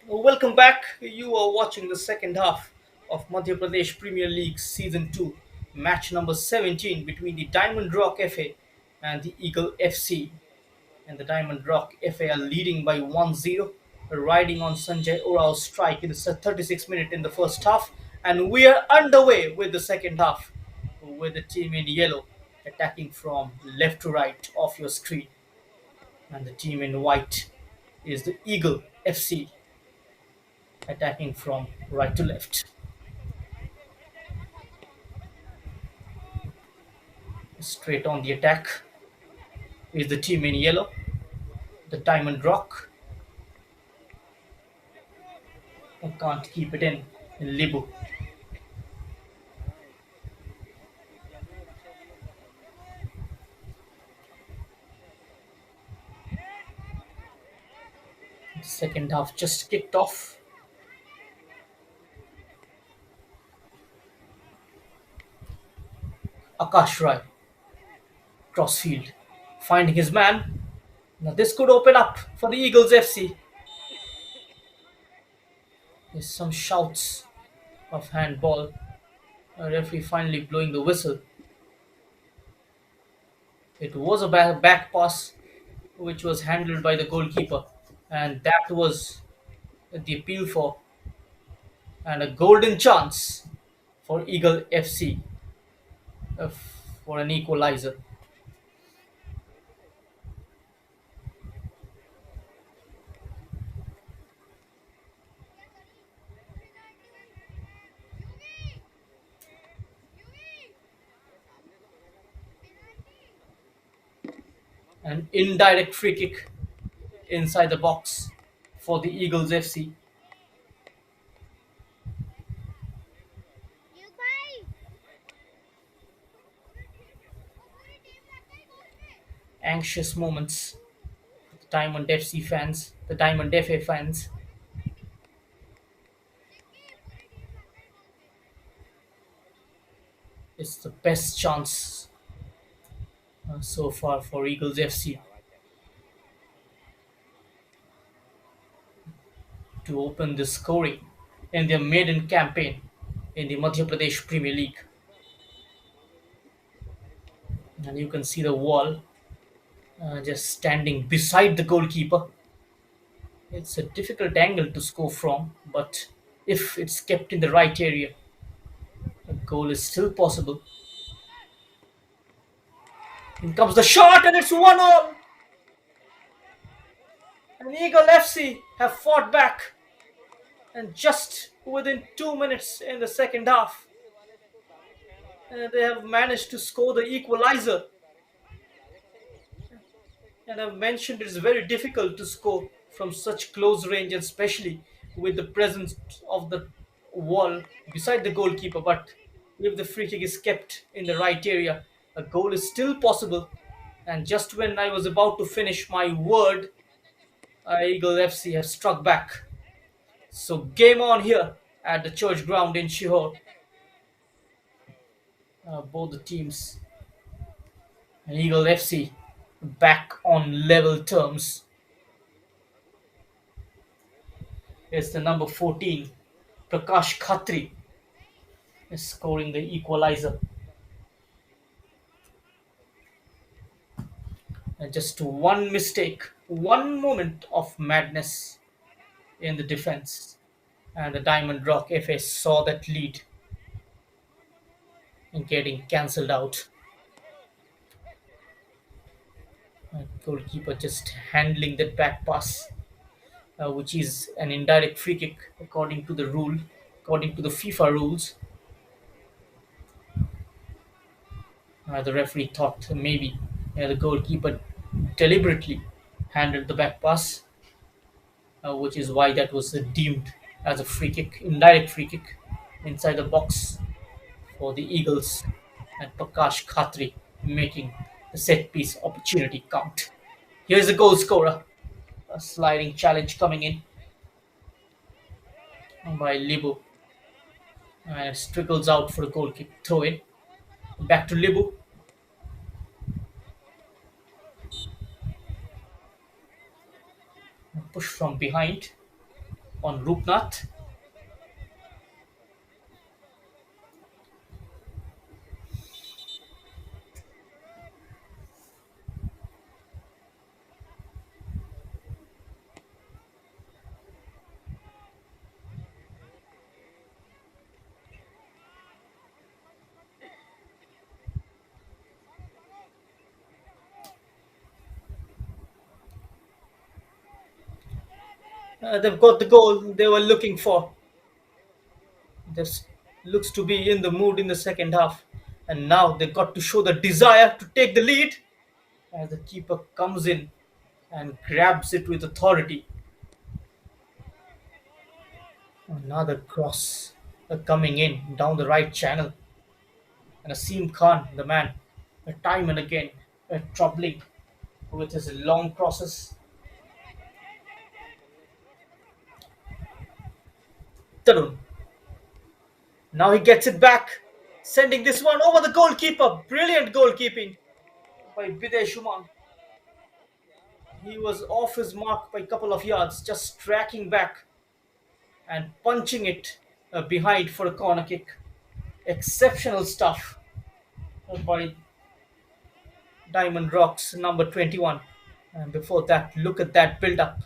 Welcome back. You are watching the second half of Madhya Pradesh Premier League Season 2, match number 17 between the Diamond Rock FA and the Eagle FC. And the Diamond Rock FA are leading by 1-0, riding on Sanjay Orao's strike in the 36th minute in the first half. And we are underway with the second half, with the team in yellow attacking from left to right of your screen. And the team in white is the Eagle FC, attacking from right to left. Straight on the attack is the team in yellow, the Diamond Rock. I can't keep it in Libu. The second half just kicked off. Akash Rai, crossfield, finding his man. Now this could open up for the Eagles FC. There's some shouts of handball. A referee finally blowing the whistle. It was a back pass which was handled by the goalkeeper, and that was the appeal for, and a golden chance for Eagle FC uh, for an equalizer. An indirect free kick inside the box for the Eagles FC. Anxious moments. The Diamond FC fans, the Diamond FA fans. It's the best chance so far for Eagles FC to open the scoring in their maiden campaign in the Madhya Pradesh Premier League. And you can see the wall just standing beside the goalkeeper. It's a difficult angle to score from, but if it's kept in the right area, a goal is still possible. In comes the shot, and it's 1-all. And Eagle FC have fought back, and just within 2 minutes in the second half, they have managed to score the equalizer. And I've mentioned it's very difficult to score from such close range, and especially with the presence of the wall beside the goalkeeper. But if the free kick is kept in the right area, a goal is still possible. And just when I was about to finish my word, Eagle FC have struck back. So game on here at the church ground in Shihor. Both the teams, and Eagle FC, back on level terms. It's the number 14, Prakash Khatri, is scoring the equalizer. And just one mistake, one moment of madness in the defense, and the Diamond Rock FA saw that lead and getting cancelled out. Goalkeeper just handling that back pass, which is an indirect free kick according to the rule, according to the FIFA rules. The referee thought maybe the goalkeeper deliberately handled the back pass, which is why that was deemed as a free kick, indirect free kick inside the box for the Eagles, and Prakash Khatri making the set piece opportunity count. Here's the goal scorer. A sliding challenge coming in by Libu. And it trickles out for a goal kick throw in. Back to Libu. Push from behind. on Rupnath. They've got the goal they were looking for. This looks to be in the mood in the second half. And now they've got to show the desire to take the lead as the keeper comes in and grabs it with authority. Another cross coming in down the right channel. And Asim Khan, the man, time and again, troubling with his long crosses. Tarun. Now he gets it back, sending this one over the goalkeeper. Brilliant goalkeeping by Biday Shuman. He was off his mark by a couple of yards, just tracking back and punching it behind for a corner kick. Exceptional stuff by Diamond Rocks, number 21. And before that, look at that build up.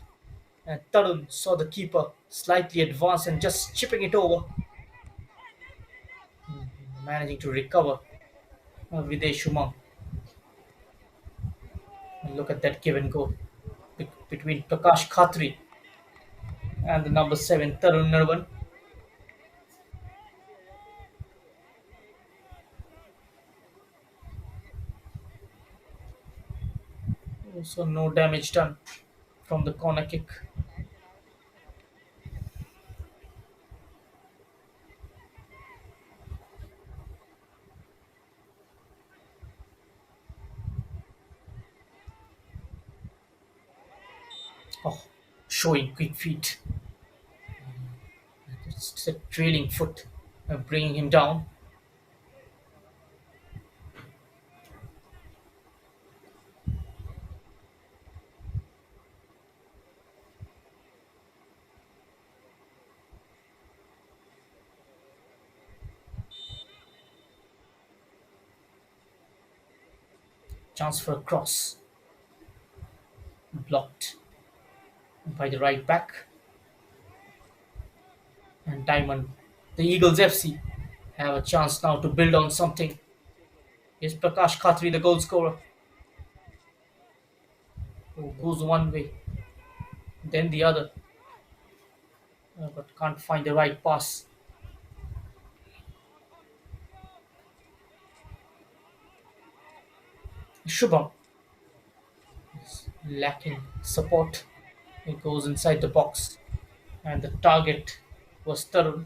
And Tarun saw the keeper slightly advance and just chipping it over, managing to recover Videj Shumang. And look at that give and go between Prakash Khatri and the number 7, Tarun Narwan. So no damage done from the corner kick. Oh, showing quick feet. It's a trailing foot, bringing him down. Chance for a cross. Blocked by the right back. And Diamond, the Eagles FC, have a chance now to build on something. Is Prakash Khatri the goal scorer? Who goes one way, then the other, but can't find the right pass. Shubham is lacking support. It goes inside the box, and the target was Tarun,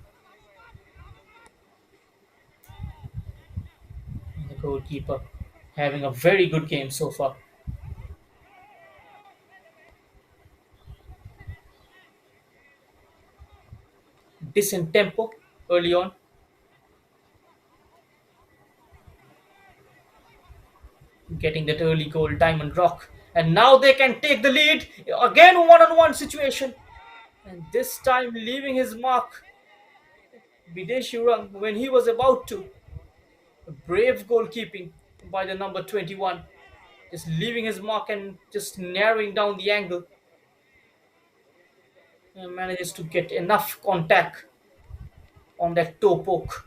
the goalkeeper, having a very good game so far. Decent tempo early on, getting that early goal, Diamond Rock. And now they can take the lead. Again, one-on-one situation. And this time leaving his mark, Bidesh Urang, when he was about to. Brave goalkeeping by the number 21. Just leaving his mark and just narrowing down the angle. And manages to get enough contact on that toe poke.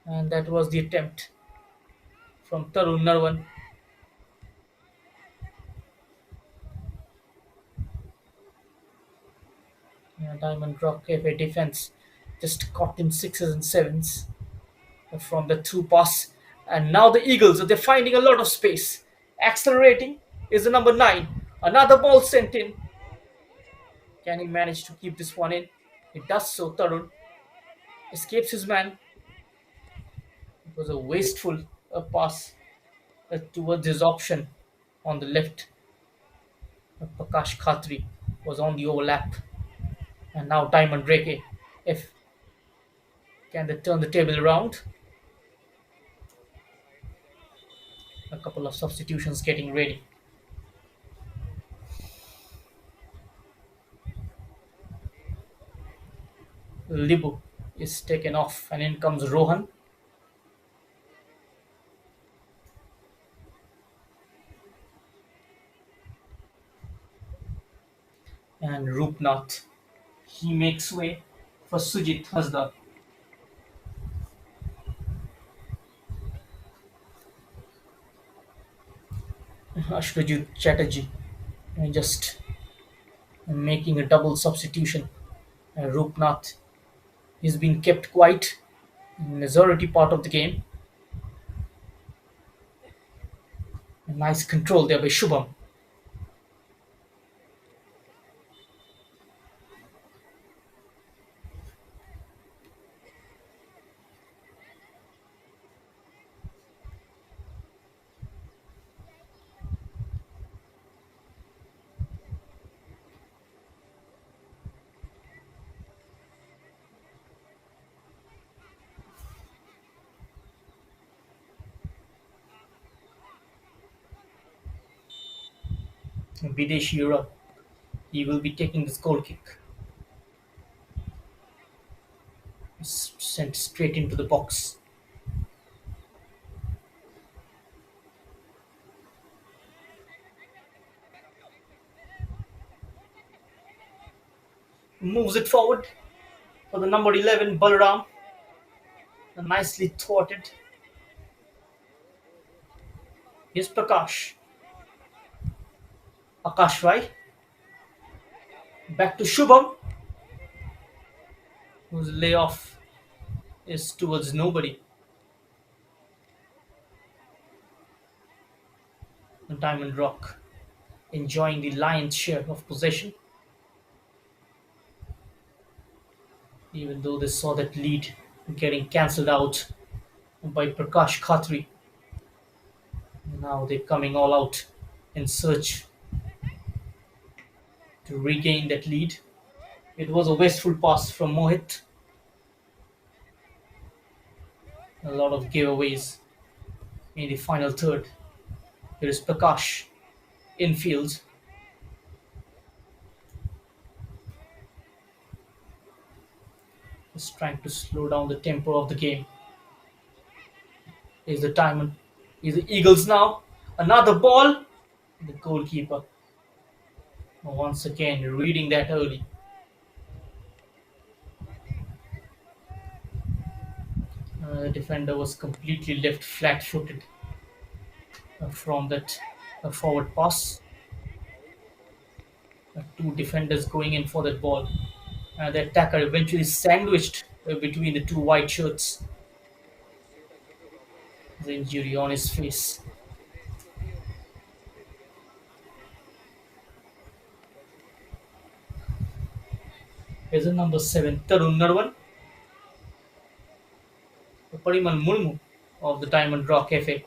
And that was the attempt from Tarun Narwan. Diamond Rock FA defense just caught in sixes and sevens from the through pass. And now the Eagles, they're finding a lot of space. Accelerating is the number 9. Another ball sent in. Can he manage to keep this one in? It does so. Tarun escapes his man. It was a wasteful pass towards his option on the left. Prakash Khatri was on the overlap. And now Diamond Reke. If can they turn the table around? A couple of substitutions getting ready. Libu is taken off, and in comes Rohan and Rupnath. He makes way for Sujit Hasda. Ashwajit Chatterjee just making a double substitution. Rupnath is being kept quiet in majority part of the game. A nice control there by Shubham. Bidesh Yura. He will be taking this goal kick. Sent straight into the box. Moves it forward for the number 11 Balaram. Nicely thwarted. Here's Prakash. Akash Rai. Back to Shubham, whose layoff is towards nobody. Diamond Rock enjoying the lion's share of possession, even though they saw that lead getting cancelled out by Prakash Khatri. Now they're coming all out in search to regain that lead. It was a wasteful pass from Mohit. A lot of giveaways in the final third. Here is Prakash infield. Just trying to slow down the tempo of the game. Is the diamond. Is the Eagles now. Another ball. The goalkeeper once again reading that early. The defender was completely left flat-footed from that forward pass. Two defenders going in for that ball. The attacker eventually sandwiched between the two white shirts. The injury on his face. Here's the number 7, Tarun Narwan. Parimal Murmu of the Diamond Rock FA.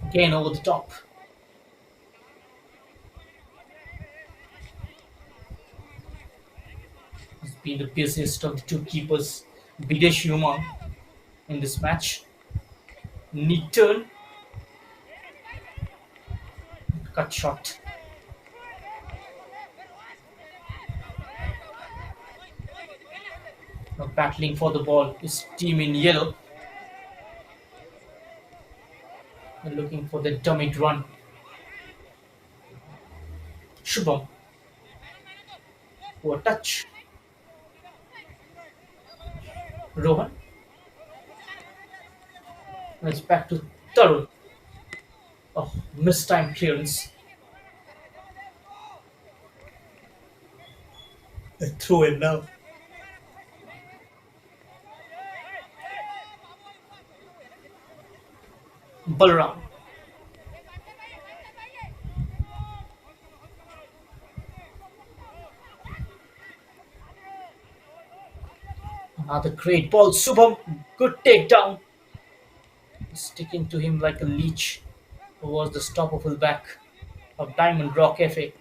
Again over the top. He's been the busiest of the two keepers, Bidesh Yuma, in this match. Neat turn. Cut shot. Now battling for the ball is team in yellow. They're looking for the dummy run. Shubham. Poor touch. Rohan. And it's back to Tarun. Oh, mistimed clearance. A throw in now. Balaram. Another great ball. Subham. Good takedown. Sticking to him like a leech. Who was the stopper fullback of Diamond Rock FA.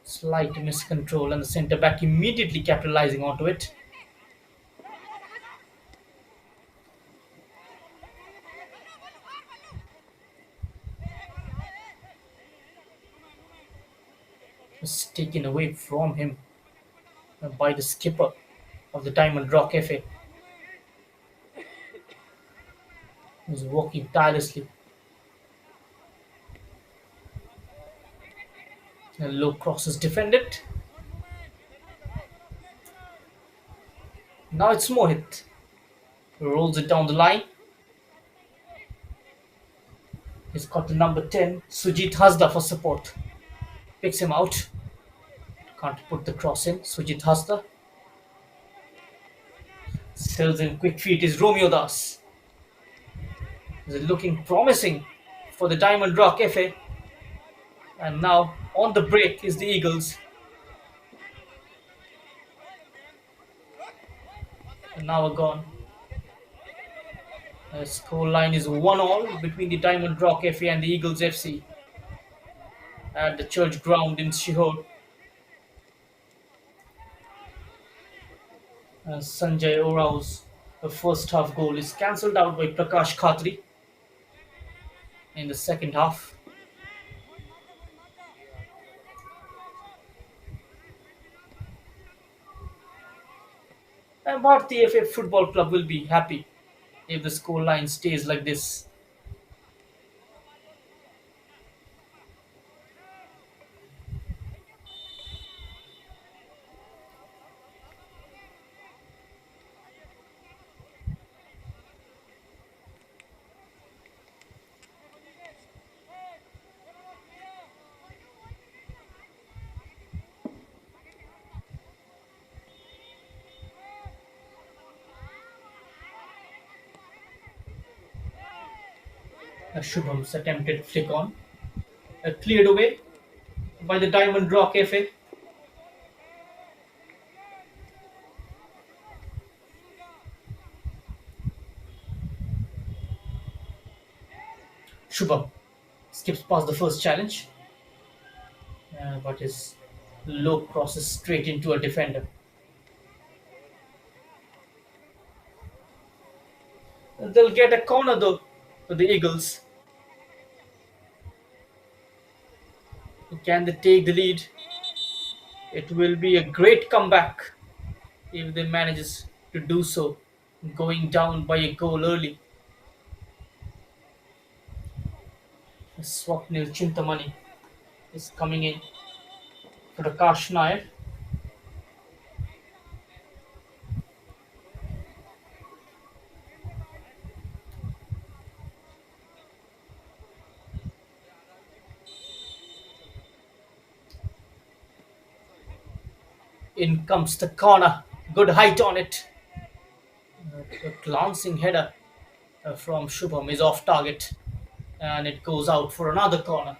Slight miscontrol and the centre back immediately capitalizing onto it. was taken away from him by the skipper of the Diamond Rock FA, who was working tirelessly. A low cross is defended. Now it's Mohit, who rolls it down the line. He's got the number 10, Sujit Hasda, for support. Picks him out. Can't put the cross in. Sujit Hasda. Sells in quick feet is Romeo Das. Is looking promising for the Diamond Rock FA. And now on the break is the Eagles. And now are gone. The score line is 1-all between the Diamond Rock FA and the Eagles FC at the church ground in Shihor. Sanjay Orao's first half goal is cancelled out by Prakash Khatri in the second half. And Bharti FA Football Club will be happy if the score line stays like this. Shubham's attempted flick on, cleared away by the Diamond Rock FA. Shubham skips past the first challenge, but his low crosses straight into a defender. They'll get a corner though for the Eagles. Can they take the lead? It will be a great comeback if they manages to do so, going down by a goal early. Swapnil Chintamani is coming in. Prakash Nair. In comes the corner. Good height on it. A glancing header from Shubham is off target. And it goes out for another corner.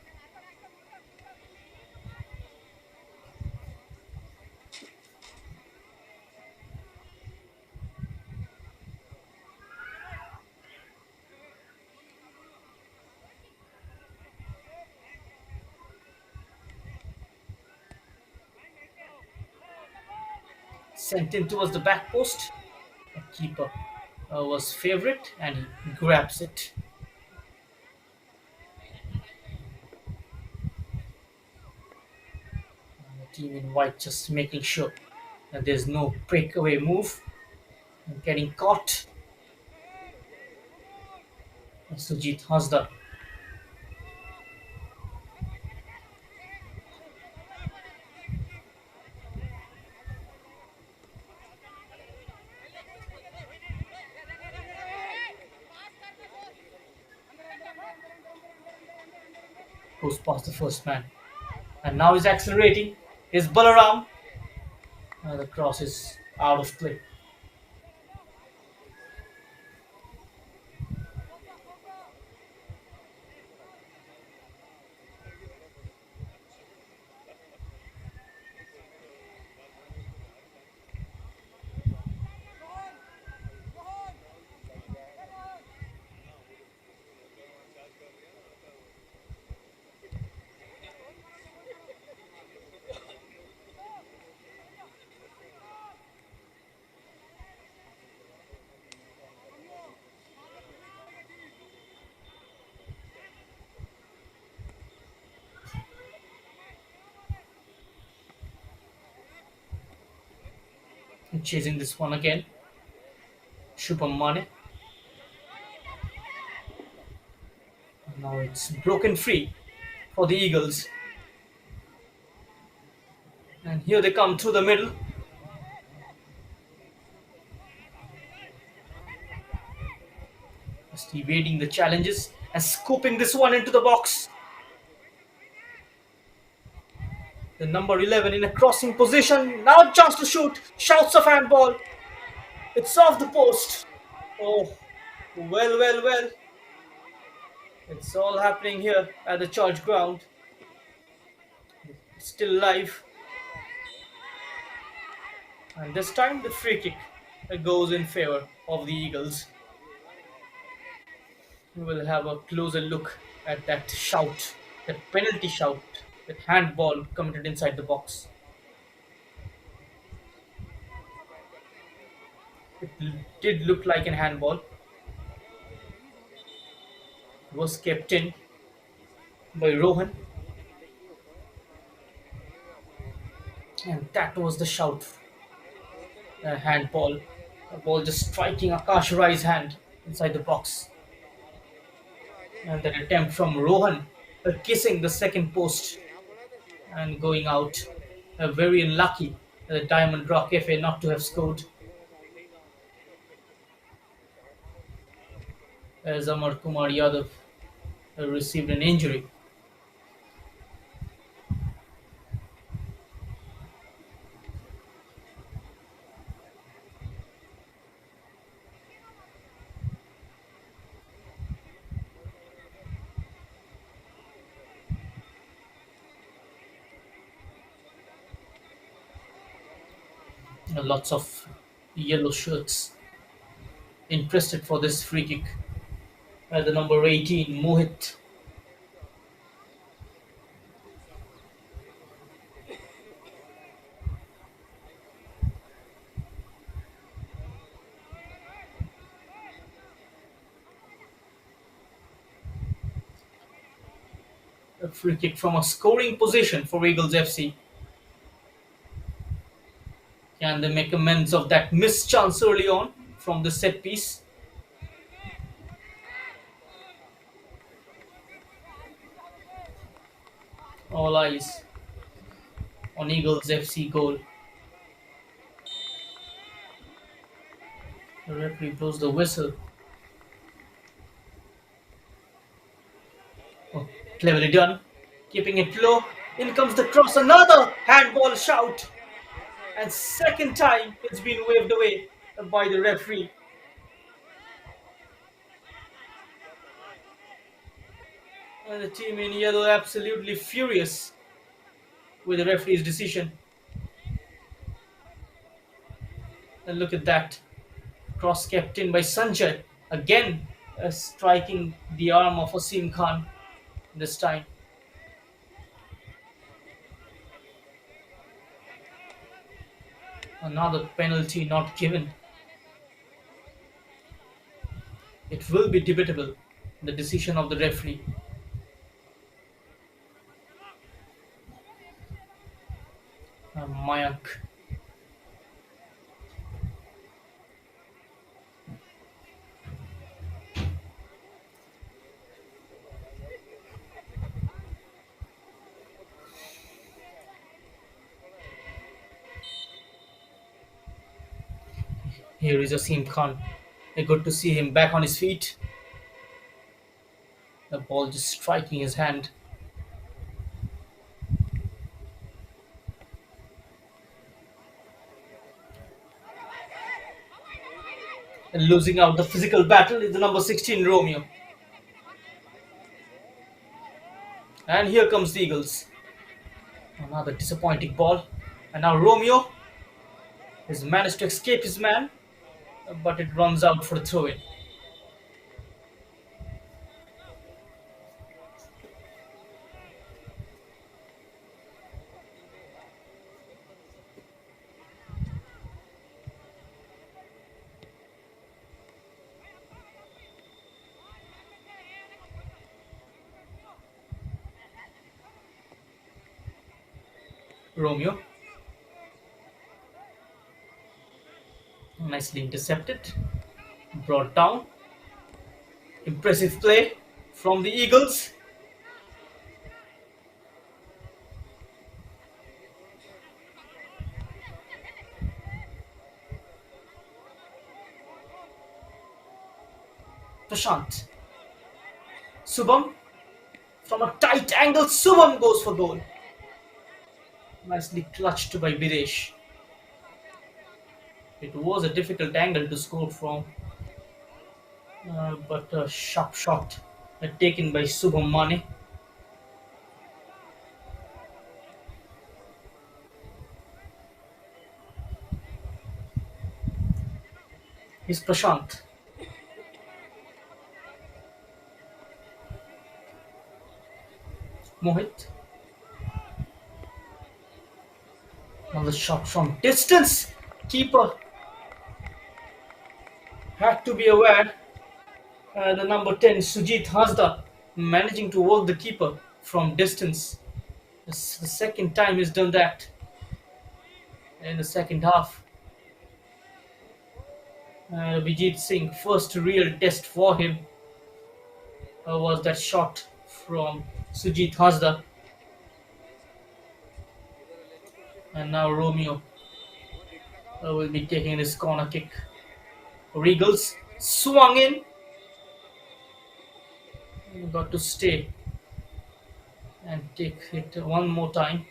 Sent in towards the back post. The keeper was favourite and he grabs it. And the team in white just making sure that there's no breakaway move. And getting caught. Sujit Hasda. Goes past the first man. And now he's accelerating. His Balaram. The cross is out of play. Chasing this one again. Shubham Mane. Now it's broken free for the Eagles. And here they come through the middle. Just evading the challenges and scooping this one into the box. The number 11 in a crossing position. Now a chance to shoot. Shouts of handball. It's off the post. Oh, well, well, well. It's all happening here at the church ground. It's still live. And this time the free kick goes in favor of the Eagles. We will have a closer look at that shout, that penalty shout, that handball committed inside the box. It did look like an handball. It was kept in by Rohan, and that was the shout. A handball, a ball just striking Akash Rai's hand inside the box. And that attempt from Rohan, kissing the second post and going out. Very unlucky, the Diamond Rock FA not to have scored. As Amar Kumar Yadav received an injury. Lots of yellow shirts interested for this free kick. The number 18, Mohit. A free kick from a scoring position for Eagles FC. Can they make amends of that missed chance early on from the set piece? All eyes on Eagles FC goal. The referee blows the whistle. Oh, cleverly done. Keeping it low. In comes the cross. Another handball shout. And second time it's been waved away by the referee. And the team in yellow absolutely furious with the referee's decision. And look at that. Cross kept in by Sanjay. Again striking the arm of Asim Khan this time. Another penalty not given. It will be debatable, the decision of the referee. Mayank. Here is Asim Khan. Good to see him back on his feet. The ball just striking his hand. And losing out the physical battle is the number 16 Romeo. And here comes the Eagles. Another disappointing ball. And now Romeo has managed to escape his man, but it runs out for a throw-in. Romeo. Nicely intercepted, brought down. Impressive play from the Eagles. Prashant. Subham. From a tight angle, Subham goes for goal. Nicely clutched by Videsh. It was a difficult angle to score from, but a sharp shot taken by Subham Mane. Is Prashant. Mohit. Another shot from distance. Keeper had to be aware. The number 10, Sujit Hasda, managing to work the keeper from distance. This is the second time he's done that in the second half. Vijit Singh, first real test for him was that shot from Sujit Hasda. And now Romeo will be taking this corner kick. Regals swung in. Got to stay and take it one more time.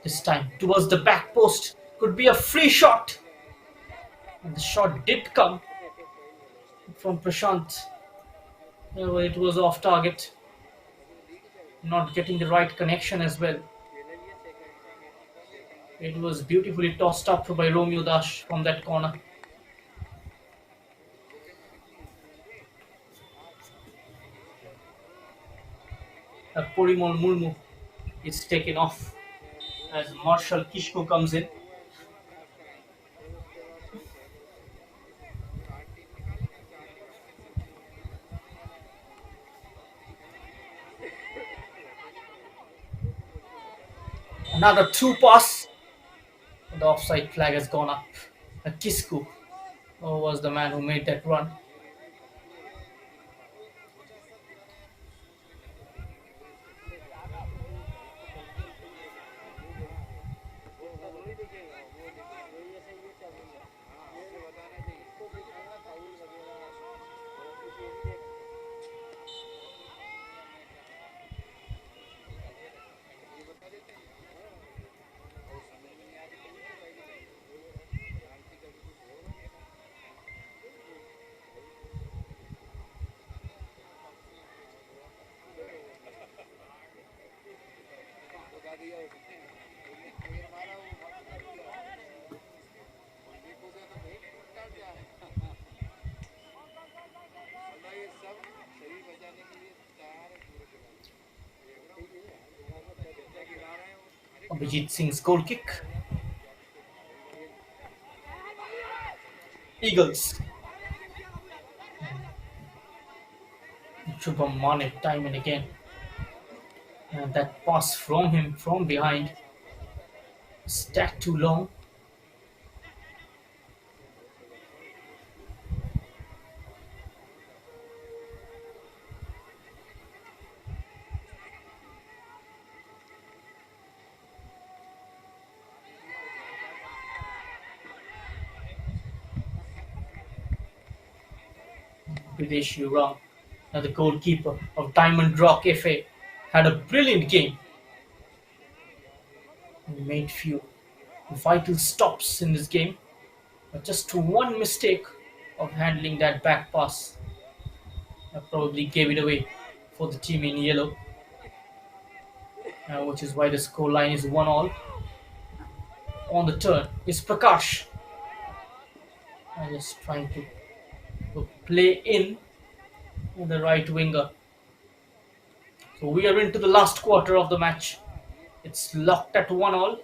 This time towards the back post. Could be a free shot. And the shot did come from Prashant. It was off target. Not getting the right connection as well. It was beautifully tossed up by Romeo Dash from that corner. Porimol Murmu is taken off as Marshall Kishko comes in. Another through pass. The offside flag has gone up. Kisku was the man who made that run. Abhijit Singh's goal kick. Eagles. Shubham Mane time and again. And that pass from him from behind. Stacked too long. Videsh Ram, the goalkeeper of Diamond Rock FA, had a brilliant game. He made few vital stops in this game, but just one mistake of handling that back pass probably gave it away for the team in yellow, which is why the score line is 1-all. On the turn is Prakash. Just trying to play in the right winger. So we are into the last quarter of the match. It's locked at 1-all.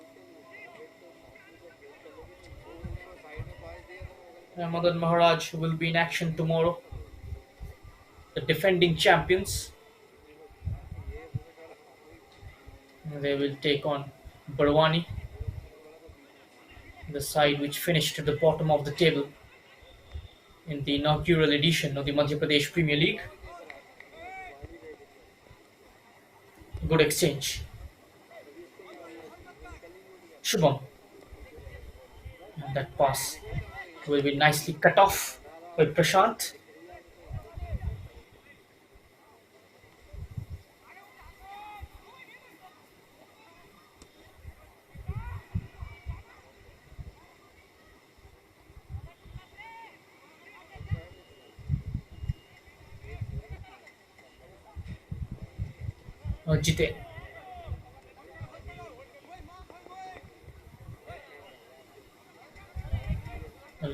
Madan Maharaj will be in action tomorrow. The defending champions They will take on Barwani, the side which finished at the bottom of the table in the inaugural edition of the Madhya Pradesh Premier League. Good exchange. Shubham, and that pass will be nicely cut off by Prashant. Jiten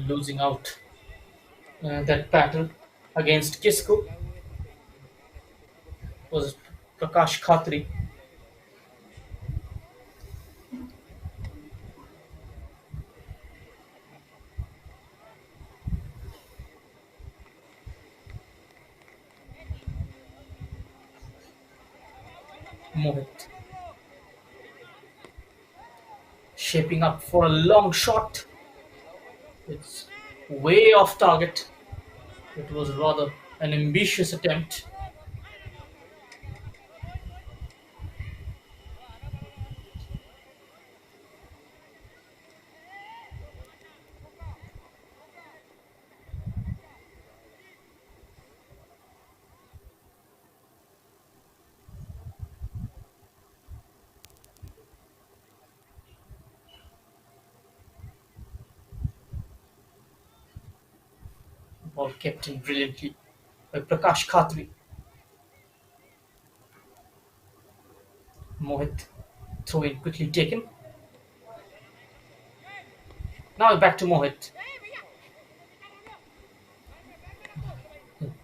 losing out that battle against Kisco was Prakash Khatri. Mohit shaping up for a long shot. It's way off target. It was rather an ambitious attempt. Ball kept in brilliantly by Prakash Khatri. Mohit throw in quickly taken. Now back to Mohit.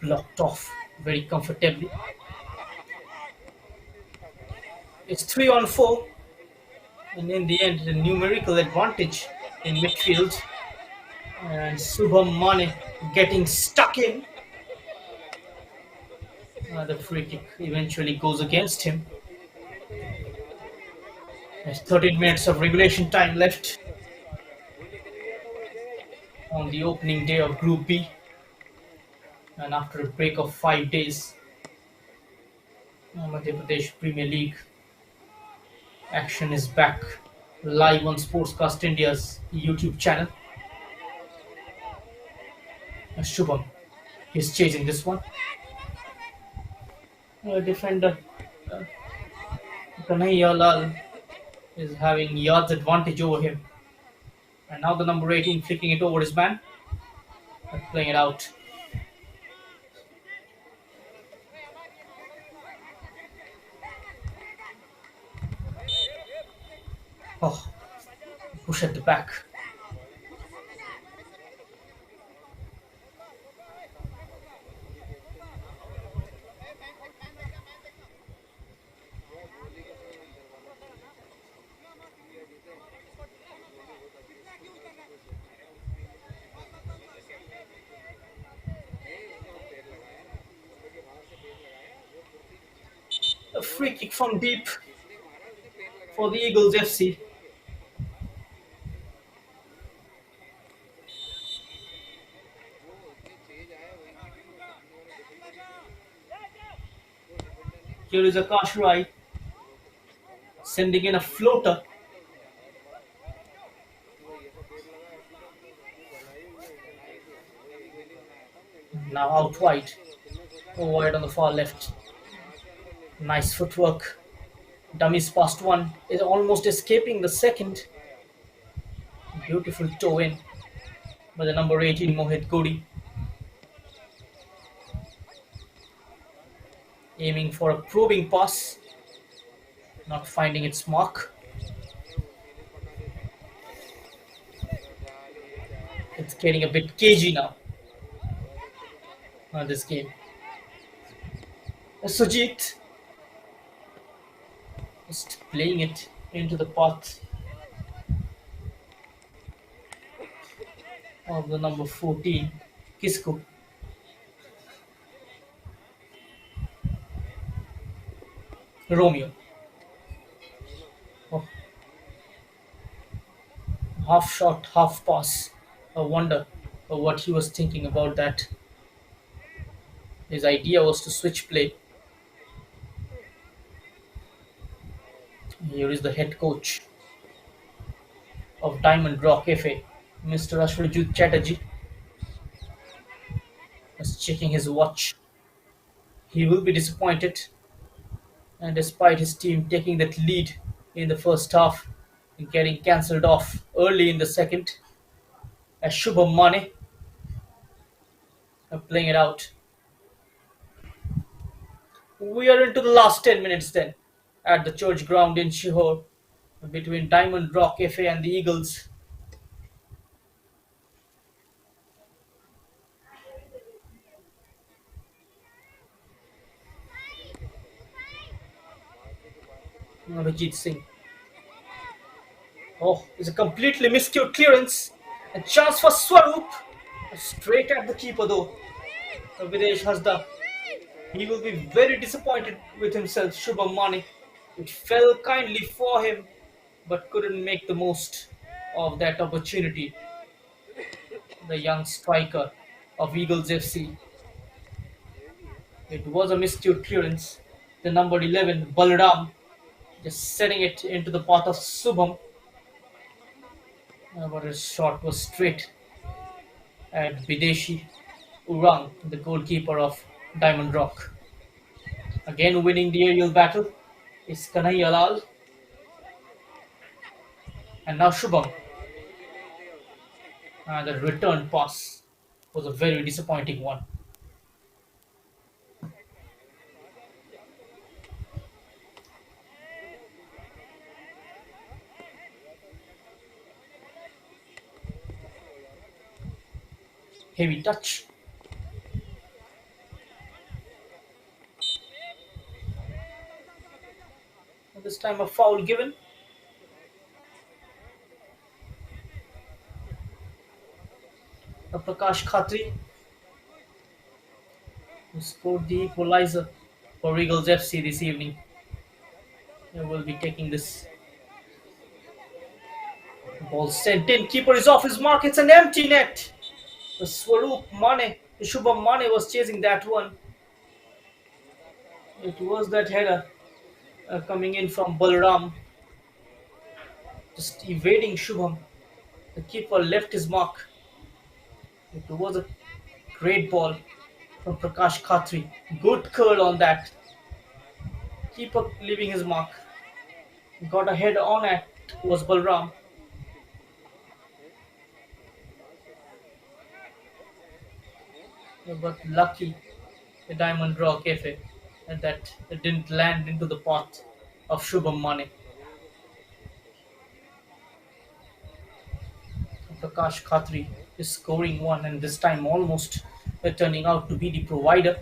Blocked off very comfortably. It's 3-on-4, and in the end, the numerical advantage in midfield. And Subham Mane getting stuck in. The free kick eventually goes against him. There's 13 minutes of regulation time left on the opening day of Group B. And after a break of 5 days, Madhya Pradesh Premier League action is back live on Sportscast India's YouTube channel. Shubham is chasing this one. Defender Kanhaiya Lal is having yards advantage over him. And now the number 18 flicking it over his man and playing it out. Oh, push at the back. A free kick from deep for the Eagles FC. Here is Akash Rai sending in a floater. Now out wide. Wide on the far left. Nice footwork. Dummies past one. Is almost escaping the second. Beautiful toe in by the number 18 Mohit Godi. Aiming for a probing pass. Not finding its mark. It's getting a bit cagey now. This game. Sujit just playing it into the path of the number 14, Kisco. Romeo half shot, half pass. I wonder what he was thinking about that. His idea was to switch play. Here is the head coach of Diamond Rock FA, Mr. Ashwajit Chatterjee, is checking his watch. He will be disappointed, and despite his team taking that lead in the first half and getting cancelled off early in the second, as Shubham Mane are playing it out. We are into the last 10 minutes then at the church ground in Shihor between Diamond Rock FA and the Eagles. Vijit Singh. Oh, it's a completely miscued clearance. A chance for Swaroop. Straight at the keeper though. Videsh Hasda. He will be very disappointed with himself, Shubham Mane. It fell kindly for him, but couldn't make the most of that opportunity. The young striker of Eagles FC. It was a miscued clearance. The number 11, Balaram, just setting it into the path of Subham. But his shot was straight at Bideshi Urang, the goalkeeper of Diamond Rock. Again winning the aerial battle is Kanhaiya Lal. And now Shubham. And the return pass was a very disappointing one. Heavy touch. And this time a foul given. Prakash Khatri, who scored the equalizer for Eagles FC this evening. They will be taking this ball sent in. Keeper is off his mark. It's an empty net. The Swaroop Mane, the Shubham Mane was chasing that one. It was that header coming in from Balaram, just evading Shubham. The keeper left his mark. It was a great ball from Prakash Khatri. Good curl on that. Keeper leaving his mark. Got a head on it was Balram. But lucky the Diamond Rock FA that it didn't land into the path of Shubham Mane. Prakash Khatri is scoring one, and this time almost turning out to be the provider.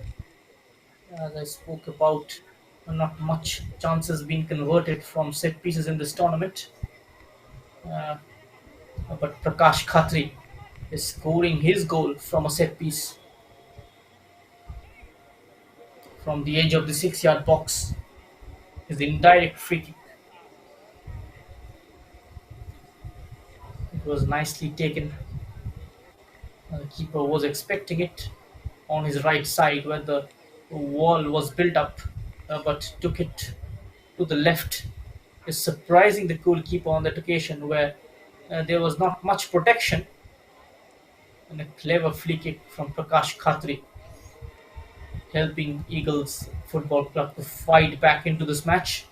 As I spoke about, not much chances being converted from set pieces in this tournament. Uh, but Prakash Khatri is scoring his goal from a set piece from the edge of the 6-yard box. His indirect free kick. It was nicely taken. The keeper was expecting it on his right side where the wall was built up, but took it to the left. Is surprising the goalkeeper on that occasion where there was not much protection. And a clever free kick from Prakash Khatri, helping Eagles Football Club to fight back into this match.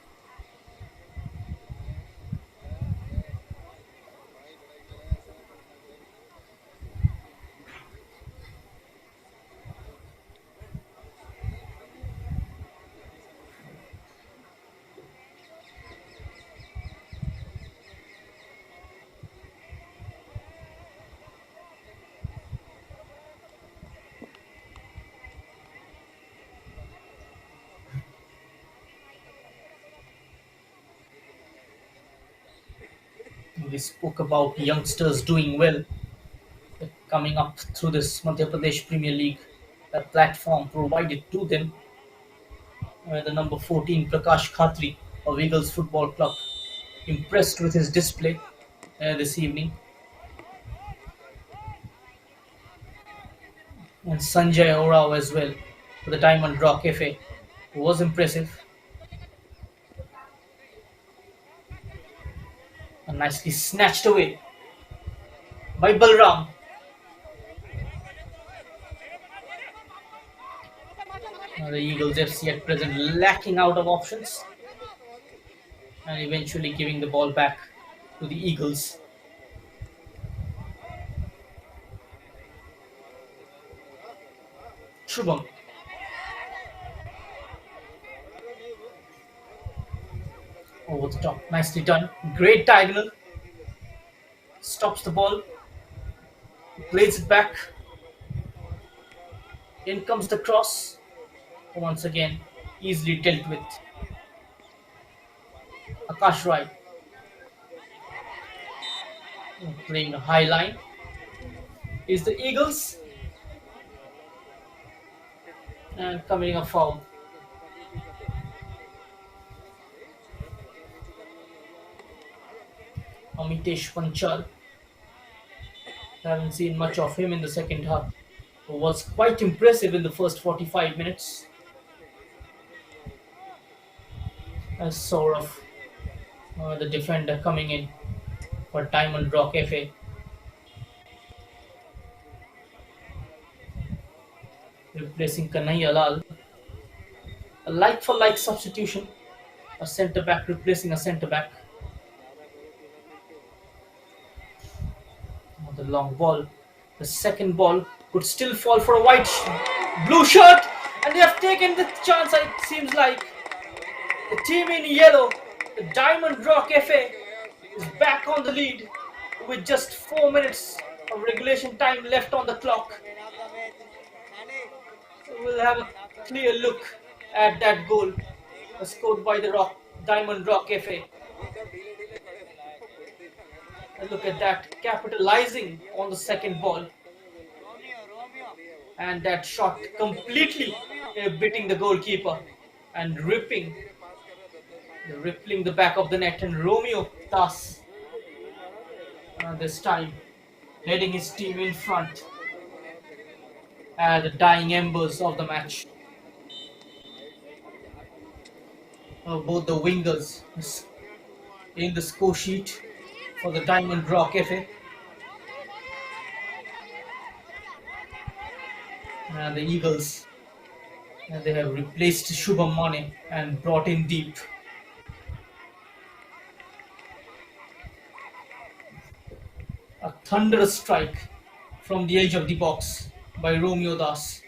We spoke about youngsters doing well, coming up through this Madhya Pradesh Premier League, a platform provided to them. The number 14, Prakash Khatri of Eagles Football Club, impressed with his display this evening. And Sanjay Orao as well for the Diamond Rock FA was impressive and nicely snatched away by Balram. The Eagles FC at present lacking out of options and eventually giving the ball back to the Eagles. Shubham over the top, nicely done. Great diagonal, stops the ball, plays it back. In comes the cross. Once again, easily dealt with. Akash Rai playing a high line. Is the Eagles and coming a foul. Amitesh Panchal. Haven't seen much of him in the second half. Was quite impressive in the first 45 minutes. As sort of the defender coming in for Diamond Rock FA. Replacing Kanhaiya Lal. A like for like substitution. A centre back replacing a centre back. The long ball. The second ball could still fall for a blue shirt, and they have taken the chance. It seems like the team in yellow, the Diamond Rock FA, is back on the lead with just 4 minutes of regulation time left on the clock. We'll have a clear look at that goal scored by the Diamond Rock FA. And look at that, capitalizing on the second ball. And that shot completely beating the goalkeeper and rippling the back of the net. And Romeo Das, this time, heading his team in front at the dying embers of the match. Both the wingers in the score sheet for the Diamond Rock FA. And the Eagles, they have replaced Shubham Mane and brought in Deep. A thunderous strike from the edge of the box by Romeo Das.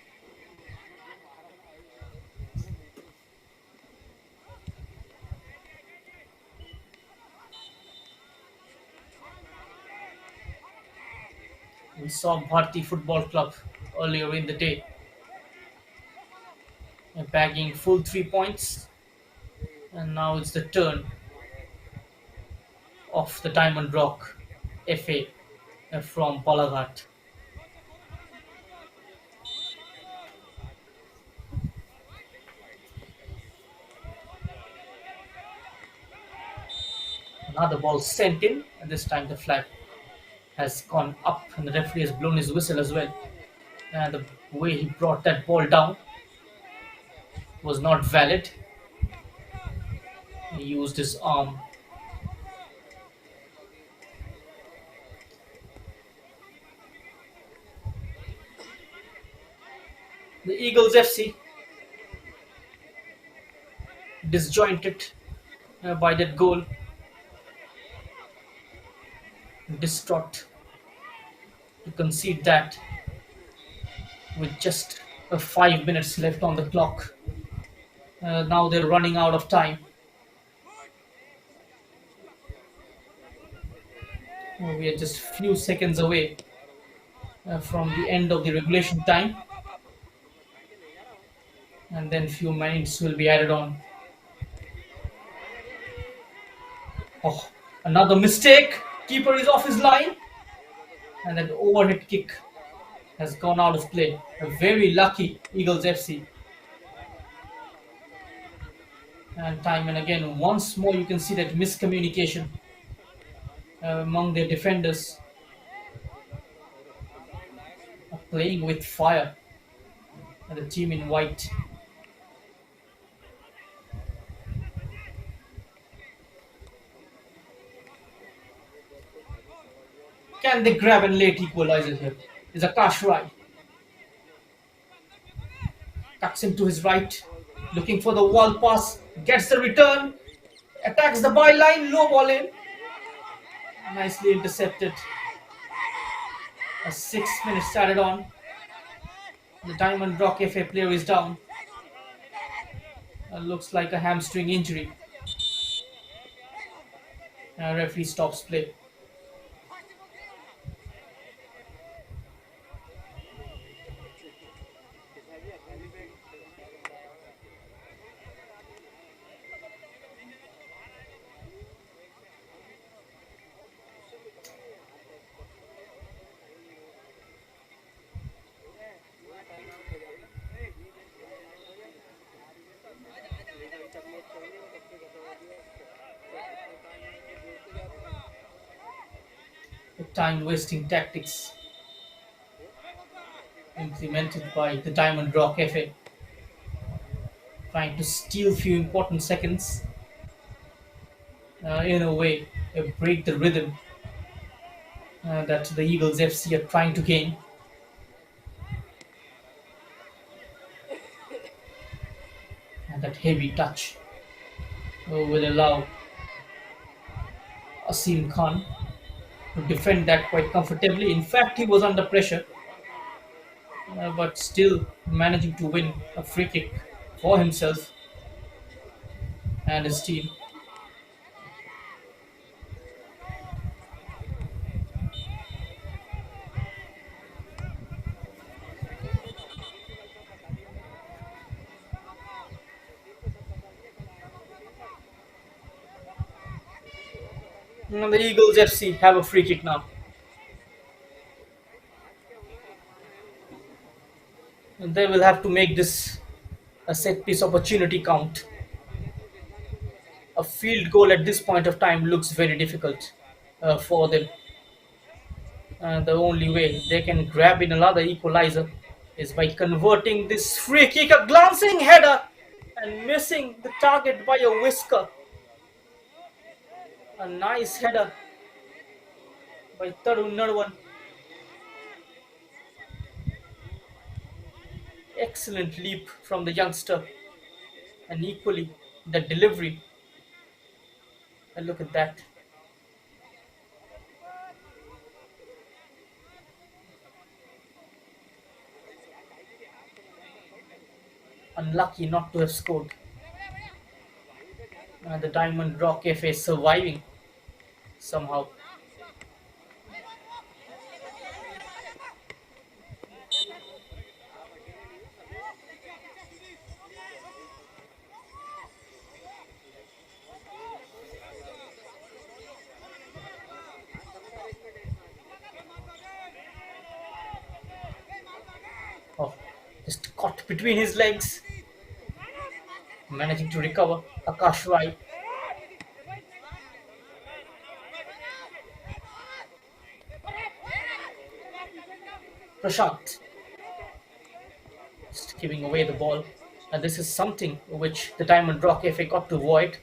We saw Bharti Football Club earlier in the day bagging full 3 points, and now it's the turn of the Diamond Rock FA from Balaghat. Another ball sent in, and this time the flag has gone up and the referee has blown his whistle as well. And the way he brought that ball down was not valid. He used his arm. The Eagles FC disjointed by that goal. Distraught to concede that with just 5 minutes left on the clock. Now they're running out of time. We are just a few seconds away from the end of the regulation time, and then few minutes will be added on. Oh, another mistake. Keeper is off his line, and that overhead kick has gone out of play. A very lucky Eagles FC. And time and again, once more you can see that miscommunication among their defenders. Playing with fire and the team in white. Can they grab and late equalizer here? Is Akash right? Tucks him to his right, looking for the wall pass, gets the return, attacks the byline, low ball in, nicely intercepted. A 6 minutes added on. The Diamond Rock FA player is down. Looks like a hamstring injury. Referee stops play. The time-wasting tactics implemented by the Diamond Rock FA, trying to steal few important seconds. In a way, break the rhythm that the Eagles FC are trying to gain. And that heavy touch will allow Asim Khan to defend that quite comfortably. In fact, he was under pressure, but still managing to win a free kick for himself and his team. And the Eagles FC have a free kick now. And they will have to make this a set piece opportunity count. A field goal at this point of time looks very difficult for them. The only way they can grab in another equalizer is by converting this free kick, a glancing header, and missing the target by a whisker. A nice header by Tarun Narwan. Excellent leap from the youngster, and equally the delivery. And look at that. Unlucky not to have scored. The Diamond Rock FA surviving somehow. Oh, just caught between his legs. Managing to recover. Akash Rai. Prashant. Just giving away the ball. And this is something which the Diamond Rock FA got to avoid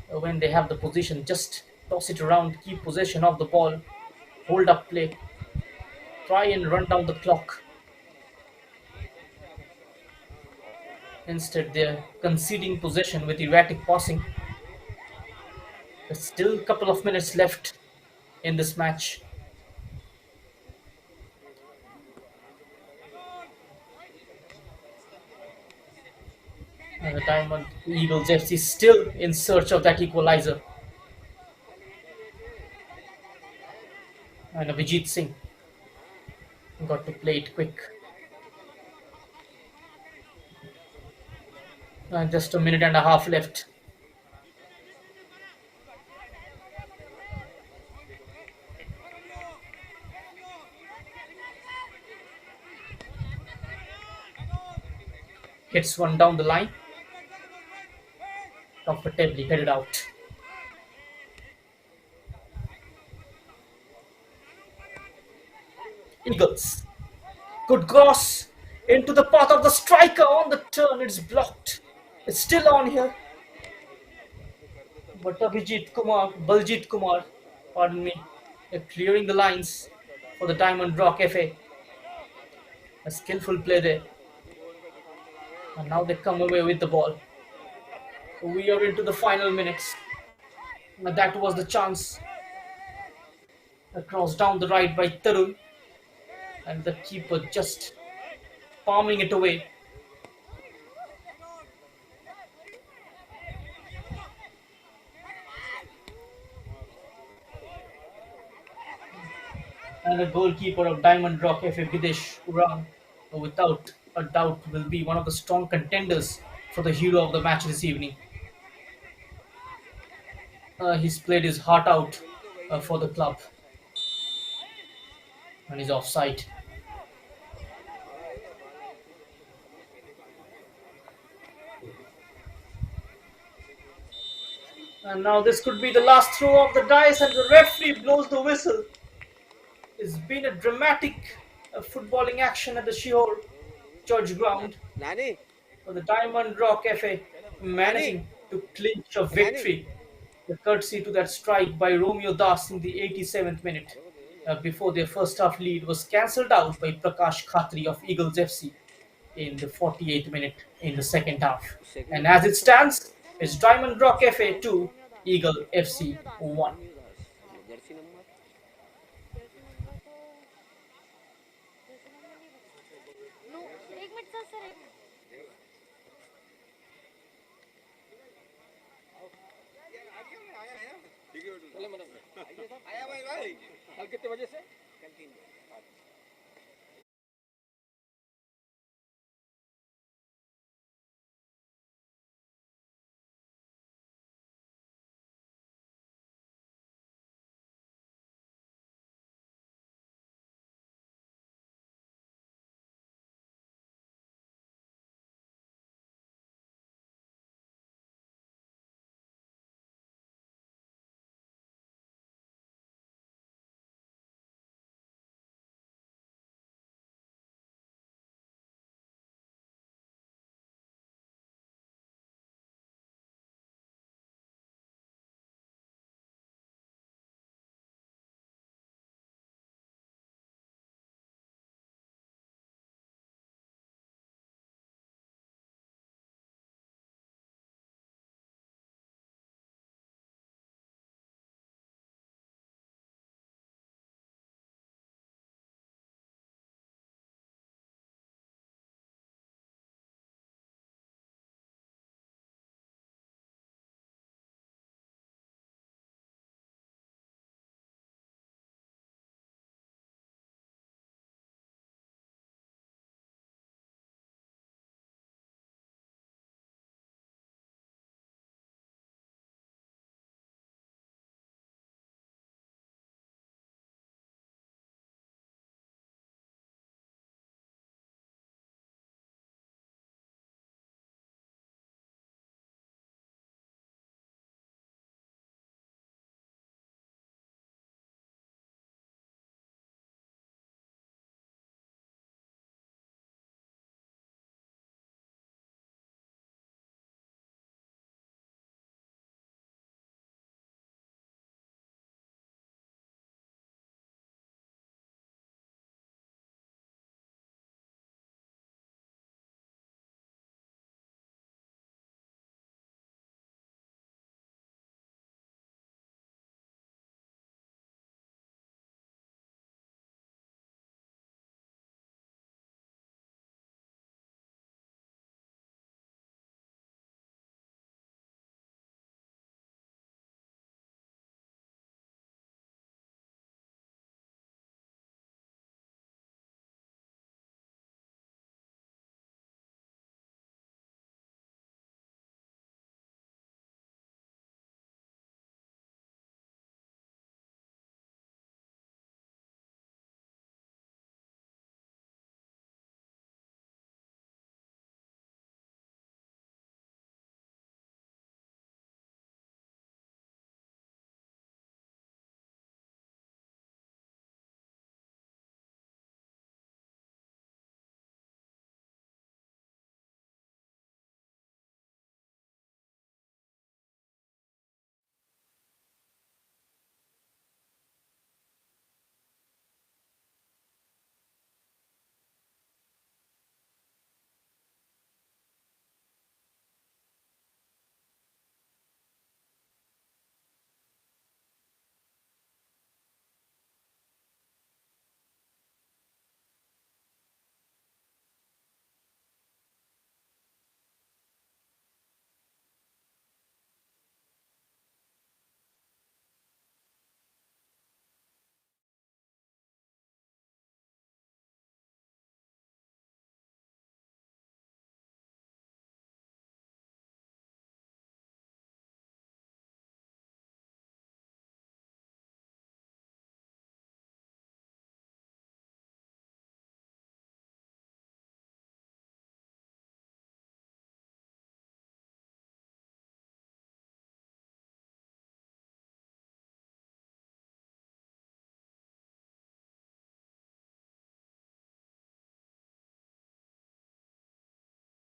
when they have the position. Just toss it around, keep possession of the ball, hold up play, try and run down the clock. Instead, they're conceding possession with erratic passing. There's still a couple of minutes left in this match. And the Diamond Eagles FC still in search of that equalizer. And Vijit Singh got to play it quick. And just a minute and a half left. Hits one down the line. Comfortably headed out. Eagles. Good cross. into the path of the striker on the turn. It's blocked. It's still on here. But Baljit Kumar, pardon me, clearing the lines for the Diamond Rock FA. A skillful play there. And now they come away with the ball. So we are into the final minutes. And that was the chance. A cross down the right by Tarun. And the keeper just palming it away. And the goalkeeper of Diamond Rock FA Videsh Uran, who without a doubt will be one of the strong contenders for the hero of the match this evening. He's played his heart out for the club and he's offside. And now this could be the last throw of the dice and the referee blows the whistle. It's been a dramatic footballing action at the Shihor Church ground Nani, for the Diamond Rock FA managing to clinch a victory, the courtesy to that strike by Romeo Das in the 87th minute. Before their first half lead was cancelled out by Prakash Khatri of Eagles FC in the 48th minute in the second half. And as it stands, it's Diamond Rock FA 2, Eagle FC 1. Jersey number no एक minute sir चले madam आइए साहब आया भाई कल कितने बजे से कल 3 बजे